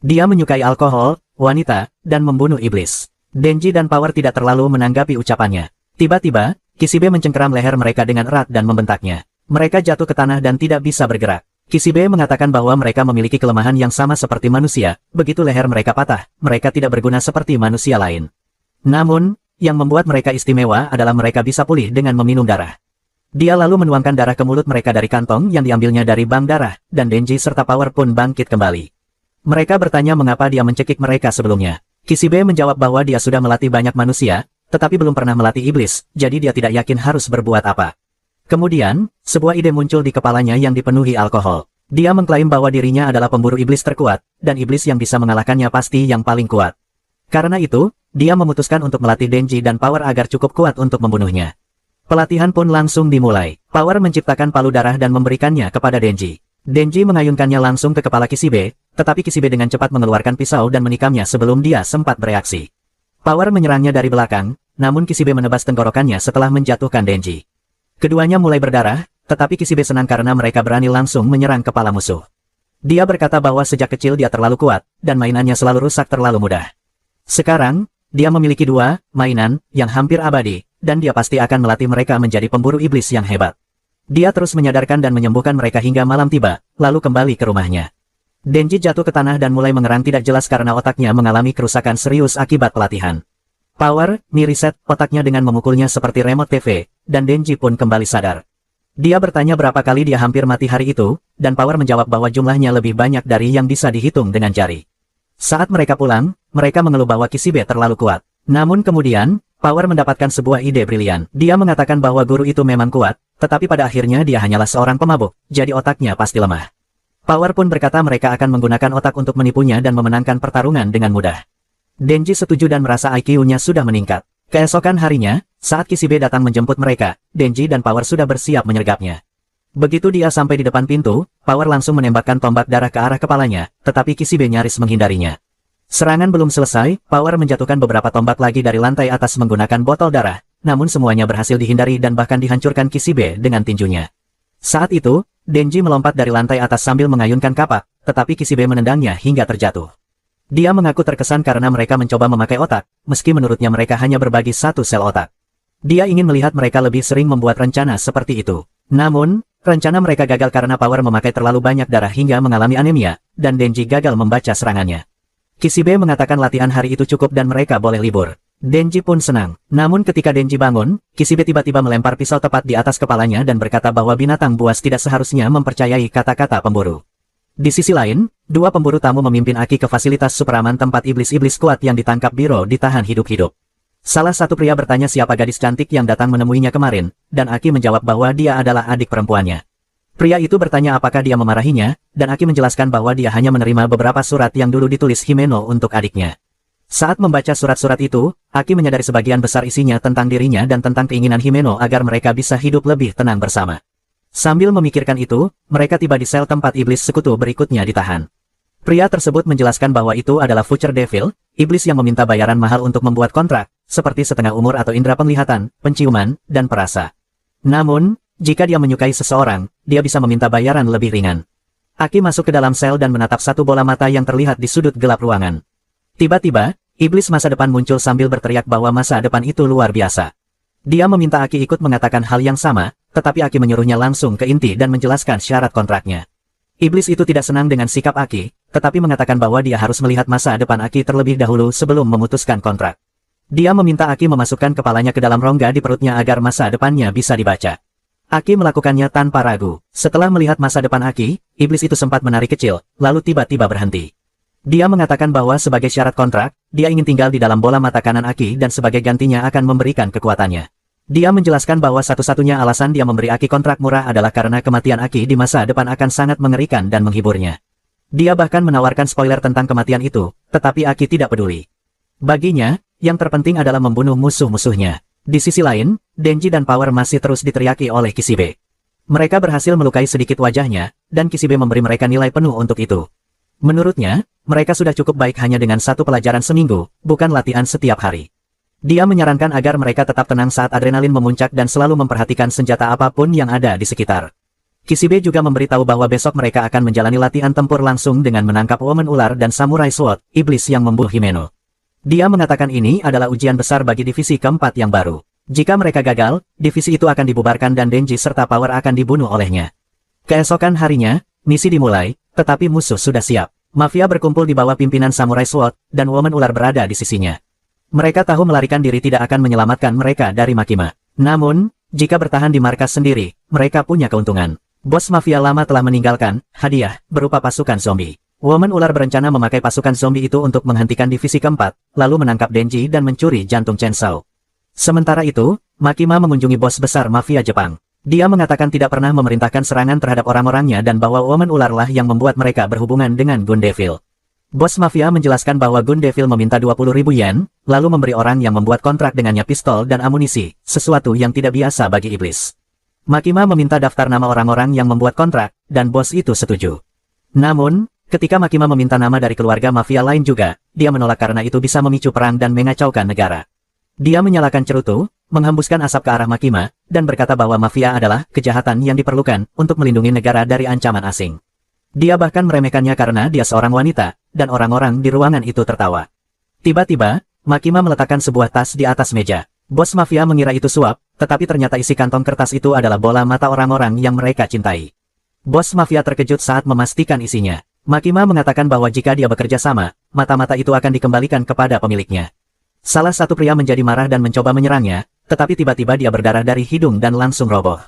Dia menyukai alkohol, wanita, dan membunuh iblis. Denji dan Power tidak terlalu menanggapi ucapannya. Tiba-tiba, Kishibe mencengkeram leher mereka dengan erat dan membentaknya. Mereka jatuh ke tanah dan tidak bisa bergerak. Kishibe mengatakan bahwa mereka memiliki kelemahan yang sama seperti manusia, begitu leher mereka patah, mereka tidak berguna seperti manusia lain. Namun, yang membuat mereka istimewa adalah mereka bisa pulih dengan meminum darah. Dia lalu menuangkan darah ke mulut mereka dari kantong yang diambilnya dari bank darah, dan Denji serta Power pun bangkit kembali. Mereka bertanya mengapa dia mencekik mereka sebelumnya. Kishibe menjawab bahwa dia sudah melatih banyak manusia, tetapi belum pernah melatih iblis, jadi dia tidak yakin harus berbuat apa. Kemudian, sebuah ide muncul di kepalanya yang dipenuhi alkohol. Dia mengklaim bahwa dirinya adalah pemburu iblis terkuat, dan iblis yang bisa mengalahkannya pasti yang paling kuat. Karena itu, dia memutuskan untuk melatih Denji dan Power agar cukup kuat untuk membunuhnya. Pelatihan pun langsung dimulai. Power menciptakan palu darah dan memberikannya kepada Denji. Denji mengayunkannya langsung ke kepala Kishibe, tetapi Kishibe dengan cepat mengeluarkan pisau dan menikamnya sebelum dia sempat bereaksi. Power menyerangnya dari belakang, namun Kishibe menebas tenggorokannya setelah menjatuhkan Denji. Keduanya mulai berdarah, tetapi Kishibe senang karena mereka berani langsung menyerang kepala musuh. Dia berkata bahwa sejak kecil dia terlalu kuat, dan mainannya selalu rusak terlalu mudah. Sekarang, dia memiliki dua mainan yang hampir abadi, dan dia pasti akan melatih mereka menjadi pemburu iblis yang hebat. Dia terus menyadarkan dan menyembuhkan mereka hingga malam tiba, lalu kembali ke rumahnya. Denji jatuh ke tanah dan mulai mengerang tidak jelas karena otaknya mengalami kerusakan serius akibat pelatihan. Power mereset otaknya dengan memukulnya seperti remote TV, dan Denji pun kembali sadar. Dia bertanya berapa kali dia hampir mati hari itu, dan Power menjawab bahwa jumlahnya lebih banyak dari yang bisa dihitung dengan jari. Saat mereka pulang, mereka mengeluh bahwa Kishibe terlalu kuat. Namun kemudian, Power mendapatkan sebuah ide brilian. Dia mengatakan bahwa guru itu memang kuat, tetapi pada akhirnya dia hanyalah seorang pemabuk, jadi otaknya pasti lemah. Power pun berkata mereka akan menggunakan otak untuk menipunya dan memenangkan pertarungan dengan mudah. Denji setuju dan merasa IQ-nya sudah meningkat. Keesokan harinya, saat Kishibe datang menjemput mereka, Denji dan Power sudah bersiap menyergapnya. Begitu dia sampai di depan pintu, Power langsung menembakkan tombak darah ke arah kepalanya, tetapi Kishibe nyaris menghindarinya. Serangan belum selesai, Power menjatuhkan beberapa tombak lagi dari lantai atas menggunakan botol darah, namun semuanya berhasil dihindari dan bahkan dihancurkan Kishibe dengan tinjunya. Saat itu, Denji melompat dari lantai atas sambil mengayunkan kapak, tetapi Kishibe menendangnya hingga terjatuh. Dia mengaku terkesan karena mereka mencoba memakai otak, meski menurutnya mereka hanya berbagi satu sel otak. Dia ingin melihat mereka lebih sering membuat rencana seperti itu. Namun, rencana mereka gagal karena Power memakai terlalu banyak darah hingga mengalami anemia, dan Denji gagal membaca serangannya. Kishibe mengatakan latihan hari itu cukup dan mereka boleh libur. Denji pun senang. Namun ketika Denji bangun, Kishibe tiba-tiba melempar pisau tepat di atas kepalanya dan berkata bahwa binatang buas tidak seharusnya mempercayai kata-kata pemburu. Di sisi lain, dua pemburu tamu memimpin Aki ke fasilitas Superaman tempat iblis-iblis kuat yang ditangkap Biro ditahan hidup-hidup. Salah satu pria bertanya siapa gadis cantik yang datang menemuinya kemarin, dan Aki menjawab bahwa dia adalah adik perempuannya. Pria itu bertanya apakah dia memarahinya, dan Aki menjelaskan bahwa dia hanya menerima beberapa surat yang dulu ditulis Himeno untuk adiknya. Saat membaca surat-surat itu, Aki menyadari sebagian besar isinya tentang dirinya dan tentang keinginan Himeno agar mereka bisa hidup lebih tenang bersama. Sambil memikirkan itu, mereka tiba di sel tempat iblis sekutu berikutnya ditahan. Pria tersebut menjelaskan bahwa itu adalah Future Devil, iblis yang meminta bayaran mahal untuk membuat kontrak, seperti setengah umur atau indera penglihatan, penciuman, dan perasa. Namun, jika dia menyukai seseorang, dia bisa meminta bayaran lebih ringan. Aki masuk ke dalam sel dan menatap satu bola mata yang terlihat di sudut gelap ruangan. Tiba-tiba, iblis masa depan muncul sambil berteriak bahwa masa depan itu luar biasa. Dia meminta Aki ikut mengatakan hal yang sama, tetapi Aki menyuruhnya langsung ke inti dan menjelaskan syarat kontraknya. Iblis itu tidak senang dengan sikap Aki, tetapi mengatakan bahwa dia harus melihat masa depan Aki terlebih dahulu sebelum memutuskan kontrak. Dia meminta Aki memasukkan kepalanya ke dalam rongga di perutnya agar masa depannya bisa dibaca. Aki melakukannya tanpa ragu. Setelah melihat masa depan Aki, iblis itu sempat menari kecil, lalu tiba-tiba berhenti. Dia mengatakan bahwa sebagai syarat kontrak, dia ingin tinggal di dalam bola mata kanan Aki dan sebagai gantinya akan memberikan kekuatannya. Dia menjelaskan bahwa satu-satunya alasan dia memberi Aki kontrak murah adalah karena kematian Aki di masa depan akan sangat mengerikan dan menghiburnya. Dia bahkan menawarkan spoiler tentang kematian itu, tetapi Aki tidak peduli. Baginya, yang terpenting adalah membunuh musuh-musuhnya. Di sisi lain, Denji dan Power masih terus diteriaki oleh Kishibe. Mereka berhasil melukai sedikit wajahnya, dan Kishibe memberi mereka nilai penuh untuk itu. Menurutnya, mereka sudah cukup baik hanya dengan satu pelajaran seminggu, bukan latihan setiap hari. Dia menyarankan agar mereka tetap tenang saat adrenalin memuncak dan selalu memperhatikan senjata apapun yang ada di sekitar. Kishibe juga memberitahu bahwa besok mereka akan menjalani latihan tempur langsung dengan menangkap Woman Ular dan Samurai Sword, iblis yang membunuh Himeno. Dia mengatakan ini adalah ujian besar bagi divisi keempat yang baru. Jika mereka gagal, divisi itu akan dibubarkan dan Denji serta Power akan dibunuh olehnya. Keesokan harinya, misi dimulai, tetapi musuh sudah siap. Mafia berkumpul di bawah pimpinan Samurai Sword, dan Woman Ular berada di sisinya. Mereka tahu melarikan diri tidak akan menyelamatkan mereka dari Makima. Namun, jika bertahan di markas sendiri, mereka punya keuntungan. Bos mafia lama telah meninggalkan hadiah berupa pasukan zombie. Woman Ular berencana memakai pasukan zombie itu untuk menghentikan divisi keempat, lalu menangkap Denji dan mencuri jantung Chainsaw. Sementara itu, Makima mengunjungi bos besar mafia Jepang. Dia mengatakan tidak pernah memerintahkan serangan terhadap orang-orangnya dan bahwa Woman Ular lah yang membuat mereka berhubungan dengan Gun Devil. Bos mafia menjelaskan bahwa Gun Devil meminta 20.000 yen, lalu memberi orang yang membuat kontrak dengannya pistol dan amunisi, sesuatu yang tidak biasa bagi iblis. Makima meminta daftar nama orang-orang yang membuat kontrak, dan bos itu setuju. Namun, ketika Makima meminta nama dari keluarga mafia lain juga, dia menolak karena itu bisa memicu perang dan mengacaukan negara. Dia menyalakan cerutu, menghembuskan asap ke arah Makima, dan berkata bahwa mafia adalah kejahatan yang diperlukan untuk melindungi negara dari ancaman asing. Dia bahkan meremehkannya karena dia seorang wanita, dan orang-orang di ruangan itu tertawa. Tiba-tiba, Makima meletakkan sebuah tas di atas meja. Bos mafia mengira itu suap, tetapi ternyata isi kantong kertas itu adalah bola mata orang-orang yang mereka cintai. Bos mafia terkejut saat memastikan isinya. Makima mengatakan bahwa jika dia bekerja sama, mata-mata itu akan dikembalikan kepada pemiliknya. Salah satu pria menjadi marah dan mencoba menyerangnya, tetapi tiba-tiba dia berdarah dari hidung dan langsung roboh.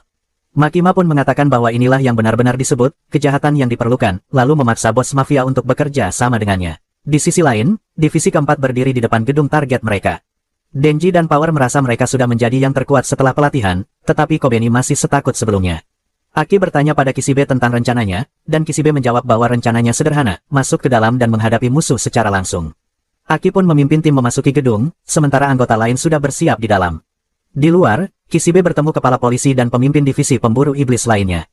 Makima pun mengatakan bahwa inilah yang benar-benar disebut kejahatan yang diperlukan, lalu memaksa bos mafia untuk bekerja sama dengannya. Di sisi lain, divisi keempat berdiri di depan gedung target mereka. Denji dan Power merasa mereka sudah menjadi yang terkuat setelah pelatihan, tetapi Kobeni masih setakut sebelumnya. Aki bertanya pada Kishibe tentang rencananya, dan Kishibe menjawab bahwa rencananya sederhana, masuk ke dalam dan menghadapi musuh secara langsung. Aki pun memimpin tim memasuki gedung, sementara anggota lain sudah bersiap di dalam. Di luar, Kishibe bertemu kepala polisi dan pemimpin divisi pemburu iblis lainnya.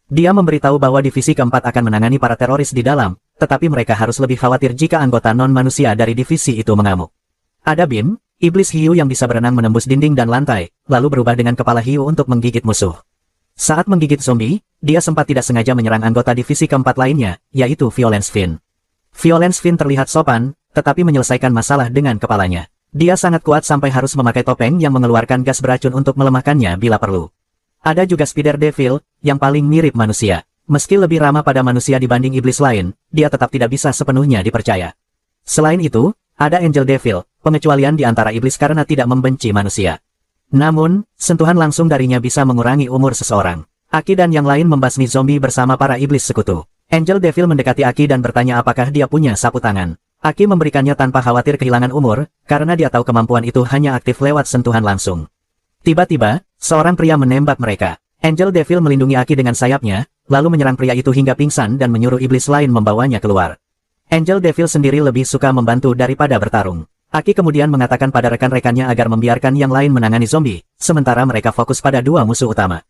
Dia memberitahu bahwa divisi keempat akan menangani para teroris di dalam, tetapi mereka harus lebih khawatir jika anggota non-manusia dari divisi itu mengamuk. Ada Bim, iblis hiu yang bisa berenang menembus dinding dan lantai, lalu berubah dengan kepala hiu untuk menggigit musuh. Saat menggigit zombie, dia sempat tidak sengaja menyerang anggota divisi keempat lainnya, yaitu Violence Fin. Violence Fin terlihat sopan, tetapi menyelesaikan masalah dengan kepalanya. Dia sangat kuat sampai harus memakai topeng yang mengeluarkan gas beracun untuk melemahkannya bila perlu. Ada juga Spider Devil, yang paling mirip manusia. Meski lebih ramah pada manusia dibanding iblis lain, dia tetap tidak bisa sepenuhnya dipercaya. Selain itu, ada Angel Devil, pengecualian di antara iblis karena tidak membenci manusia. Namun, sentuhan langsung darinya bisa mengurangi umur seseorang. Aki dan yang lain membasmi zombie bersama para iblis sekutu. Angel Devil mendekati Aki dan bertanya apakah dia punya sapu tangan. Aki memberikannya tanpa khawatir kehilangan umur, karena dia tahu kemampuan itu hanya aktif lewat sentuhan langsung. Tiba-tiba, seorang pria menembak mereka. Angel Devil melindungi Aki dengan sayapnya, lalu menyerang pria itu hingga pingsan dan menyuruh iblis lain membawanya keluar. Angel Devil sendiri lebih suka membantu daripada bertarung. Aki kemudian mengatakan pada rekan-rekannya agar membiarkan yang lain menangani zombie, sementara mereka fokus pada dua musuh utama.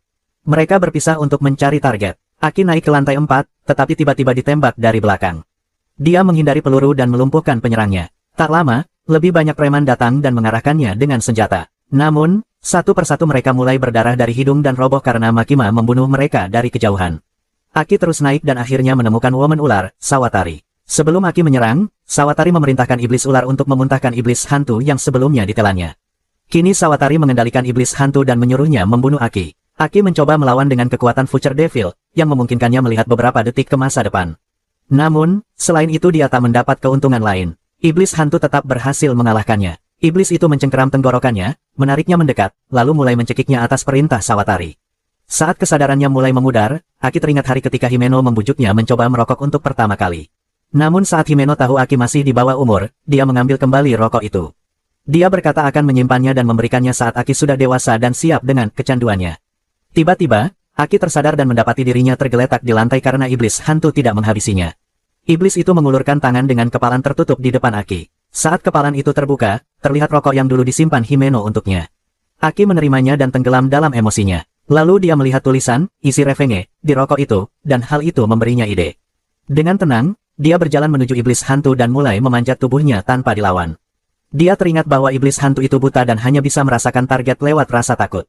Mereka berpisah untuk mencari target. Aki naik ke lantai 4, tetapi tiba-tiba ditembak dari belakang. Dia menghindari peluru dan melumpuhkan penyerangnya. Tak lama, lebih banyak preman datang dan mengarahkannya dengan senjata. Namun, satu persatu mereka mulai berdarah dari hidung dan roboh karena Makima membunuh mereka dari kejauhan. Aki terus naik dan akhirnya menemukan Woman Ular, Sawatari. Sebelum Aki menyerang, Sawatari memerintahkan iblis ular untuk memuntahkan iblis hantu yang sebelumnya ditelannya. Kini Sawatari mengendalikan iblis hantu dan menyuruhnya membunuh Aki. Aki mencoba melawan dengan kekuatan Future Devil, yang memungkinkannya melihat beberapa detik ke masa depan. Namun, selain itu dia tak mendapat keuntungan lain. Iblis hantu tetap berhasil mengalahkannya. Iblis itu mencengkeram tenggorokannya, menariknya mendekat, lalu mulai mencekiknya atas perintah Sawatari. Saat kesadarannya mulai memudar, Aki teringat hari ketika Himeno membujuknya mencoba merokok untuk pertama kali. Namun saat Himeno tahu Aki masih di bawah umur, dia mengambil kembali rokok itu. Dia berkata akan menyimpannya dan memberikannya saat Aki sudah dewasa dan siap dengan kecanduannya. Tiba-tiba, Aki tersadar dan mendapati dirinya tergeletak di lantai karena iblis hantu tidak menghabisinya. Iblis itu mengulurkan tangan dengan kepalan tertutup di depan Aki. Saat kepalan itu terbuka, terlihat rokok yang dulu disimpan Himeno untuknya. Aki menerimanya dan tenggelam dalam emosinya. Lalu dia melihat tulisan, isi revenge, di rokok itu, dan hal itu memberinya ide. Dengan tenang, dia berjalan menuju iblis hantu dan mulai memanjat tubuhnya tanpa dilawan. Dia teringat bahwa iblis hantu itu buta dan hanya bisa merasakan target lewat rasa takut.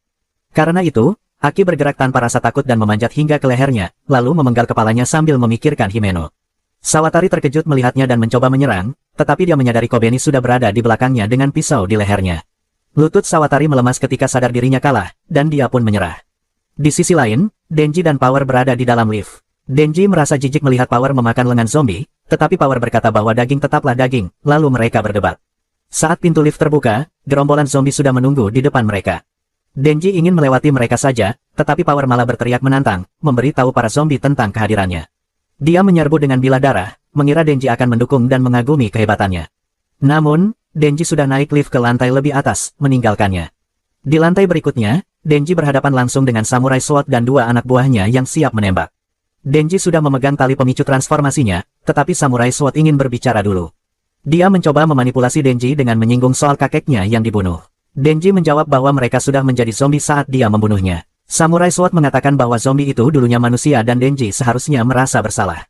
Karena itu, Aki bergerak tanpa rasa takut dan memanjat hingga ke lehernya, lalu memenggal kepalanya sambil memikirkan Himeno. Sawatari terkejut melihatnya dan mencoba menyerang, tetapi dia menyadari Kobeni sudah berada di belakangnya dengan pisau di lehernya. Lutut Sawatari melemas ketika sadar dirinya kalah, dan dia pun menyerah. Di sisi lain, Denji dan Power berada di dalam lift. Denji merasa jijik melihat Power memakan lengan zombie, tetapi Power berkata bahwa daging tetaplah daging, lalu mereka berdebat. Saat pintu lift terbuka, gerombolan zombie sudah menunggu di depan mereka. Denji ingin melewati mereka saja, tetapi Power malah berteriak menantang, memberi tahu para zombie tentang kehadirannya. Dia menyerbu dengan bilah darah, mengira Denji akan mendukung dan mengagumi kehebatannya. Namun, Denji sudah naik lift ke lantai lebih atas, meninggalkannya. Di lantai berikutnya, Denji berhadapan langsung dengan Samurai Sword dan dua anak buahnya yang siap menembak. Denji sudah memegang tali pemicu transformasinya, tetapi Samurai Sword ingin berbicara dulu. Dia mencoba memanipulasi Denji dengan menyinggung soal kakeknya yang dibunuh. Denji menjawab bahwa mereka sudah menjadi zombie saat dia membunuhnya. Samurai Sword mengatakan bahwa zombie itu dulunya manusia dan Denji seharusnya merasa bersalah.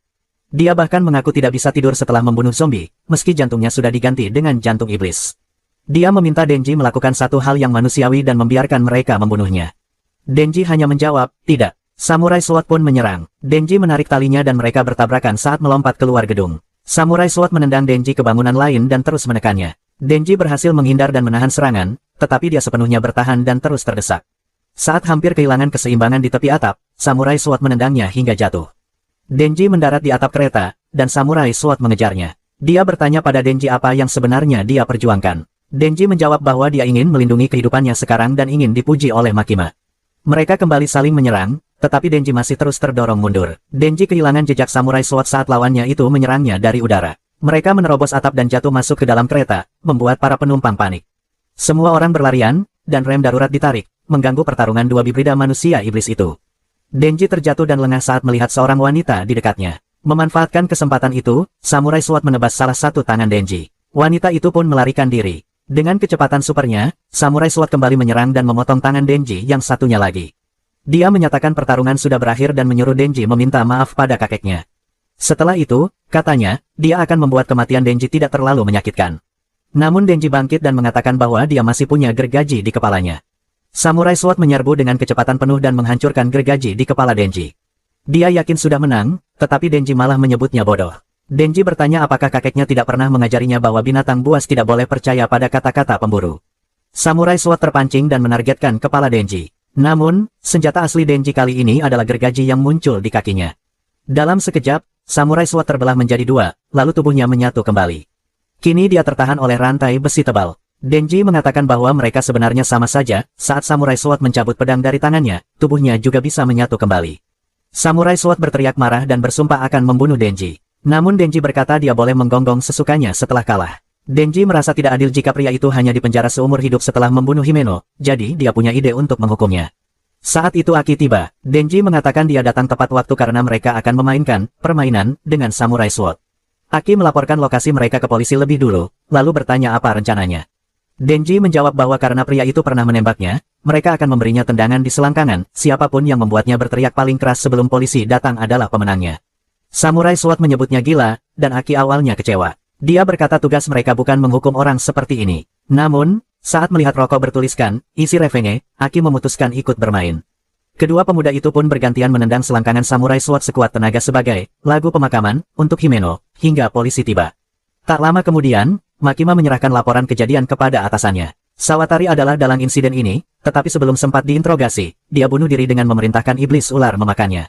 Dia bahkan mengaku tidak bisa tidur setelah membunuh zombie, meski jantungnya sudah diganti dengan jantung iblis. Dia meminta Denji melakukan satu hal yang manusiawi dan membiarkan mereka membunuhnya. Denji hanya menjawab, tidak. Samurai Sword pun menyerang. Denji menarik talinya dan mereka bertabrakan saat melompat keluar gedung. Samurai Sword menendang Denji ke bangunan lain dan terus menekannya. Denji berhasil menghindar dan menahan serangan, tetapi dia sepenuhnya bertahan dan terus terdesak. Saat hampir kehilangan keseimbangan di tepi atap, Samurai Sword menendangnya hingga jatuh. Denji mendarat di atap kereta, dan Samurai Sword mengejarnya. Dia bertanya pada Denji apa yang sebenarnya dia perjuangkan. Denji menjawab bahwa dia ingin melindungi kehidupannya sekarang dan ingin dipuji oleh Makima. Mereka kembali saling menyerang, tetapi Denji masih terus terdorong mundur. Denji kehilangan jejak Samurai Sword saat lawannya itu menyerangnya dari udara. Mereka menerobos atap dan jatuh masuk ke dalam kereta, membuat para penumpang panik. Semua orang berlarian, dan rem darurat ditarik, mengganggu pertarungan dua hibrida manusia iblis itu. Denji terjatuh dan lengah saat melihat seorang wanita di dekatnya. Memanfaatkan kesempatan itu, Samurai Sword menebas salah satu tangan Denji. Wanita itu pun melarikan diri. Dengan kecepatan supernya, Samurai Sword kembali menyerang dan memotong tangan Denji yang satunya lagi. Dia menyatakan pertarungan sudah berakhir dan menyuruh Denji meminta maaf pada kakeknya. Setelah itu, katanya, dia akan membuat kematian Denji tidak terlalu menyakitkan. Namun Denji bangkit dan mengatakan bahwa dia masih punya gergaji di kepalanya. Samurai Sword menyerbu dengan kecepatan penuh dan menghancurkan gergaji di kepala Denji. Dia yakin sudah menang, tetapi Denji malah menyebutnya bodoh. Denji bertanya apakah kakeknya tidak pernah mengajarinya bahwa binatang buas tidak boleh percaya pada kata-kata pemburu. Samurai Sword terpancing dan menargetkan kepala Denji. Namun, senjata asli Denji kali ini adalah gergaji yang muncul di kakinya. Dalam sekejap, Samurai Sword terbelah menjadi dua, lalu tubuhnya menyatu kembali. Kini dia tertahan oleh rantai besi tebal. Denji mengatakan bahwa mereka sebenarnya sama saja, saat Samurai Sword mencabut pedang dari tangannya, tubuhnya juga bisa menyatu kembali. Samurai Sword berteriak marah dan bersumpah akan membunuh Denji. Namun Denji berkata dia boleh menggonggong sesukanya setelah kalah. Denji merasa tidak adil jika pria itu hanya dipenjara seumur hidup setelah membunuh Himeno, jadi dia punya ide untuk menghukumnya. Saat itu Aki tiba, Denji mengatakan dia datang tepat waktu karena mereka akan memainkan permainan dengan Samurai Sword. Aki melaporkan lokasi mereka ke polisi lebih dulu, lalu bertanya apa rencananya. Denji menjawab bahwa karena pria itu pernah menembaknya, mereka akan memberinya tendangan di selangkangan, siapapun yang membuatnya berteriak paling keras sebelum polisi datang adalah pemenangnya. Samurai Sword menyebutnya gila, dan Aki awalnya kecewa. Dia berkata tugas mereka bukan menghukum orang seperti ini. Namun, saat melihat rokok bertuliskan, isi revenge, Aki memutuskan ikut bermain. Kedua pemuda itu pun bergantian menendang selangkangan Samurai Sword sekuat tenaga sebagai lagu pemakaman untuk Himeno, hingga polisi tiba. Tak lama kemudian, Makima menyerahkan laporan kejadian kepada atasannya. Sawatari adalah dalang insiden ini, tetapi sebelum sempat diinterogasi, dia bunuh diri dengan memerintahkan iblis ular memakannya.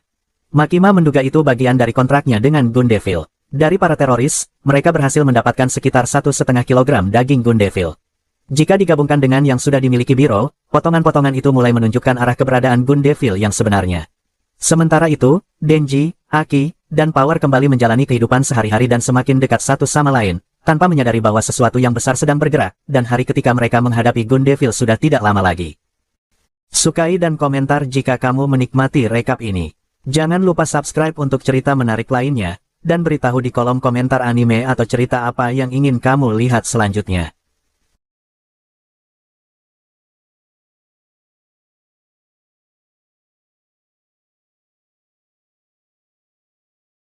Makima menduga itu bagian dari kontraknya dengan Gun Devil. Dari para teroris, mereka berhasil mendapatkan sekitar 1,5 kilogram daging Gun Devil. Jika digabungkan dengan yang sudah dimiliki Biro, potongan-potongan itu mulai menunjukkan arah keberadaan Gun Devil yang sebenarnya. Sementara itu, Denji, Aki, dan Power kembali menjalani kehidupan sehari-hari dan semakin dekat satu sama lain, tanpa menyadari bahwa sesuatu yang besar sedang bergerak, dan hari ketika mereka menghadapi Gun Devil sudah tidak lama lagi. Sukai dan komentar jika kamu menikmati rekap ini. Jangan lupa subscribe untuk cerita menarik lainnya, dan beritahu di kolom komentar anime atau cerita apa yang ingin kamu lihat selanjutnya.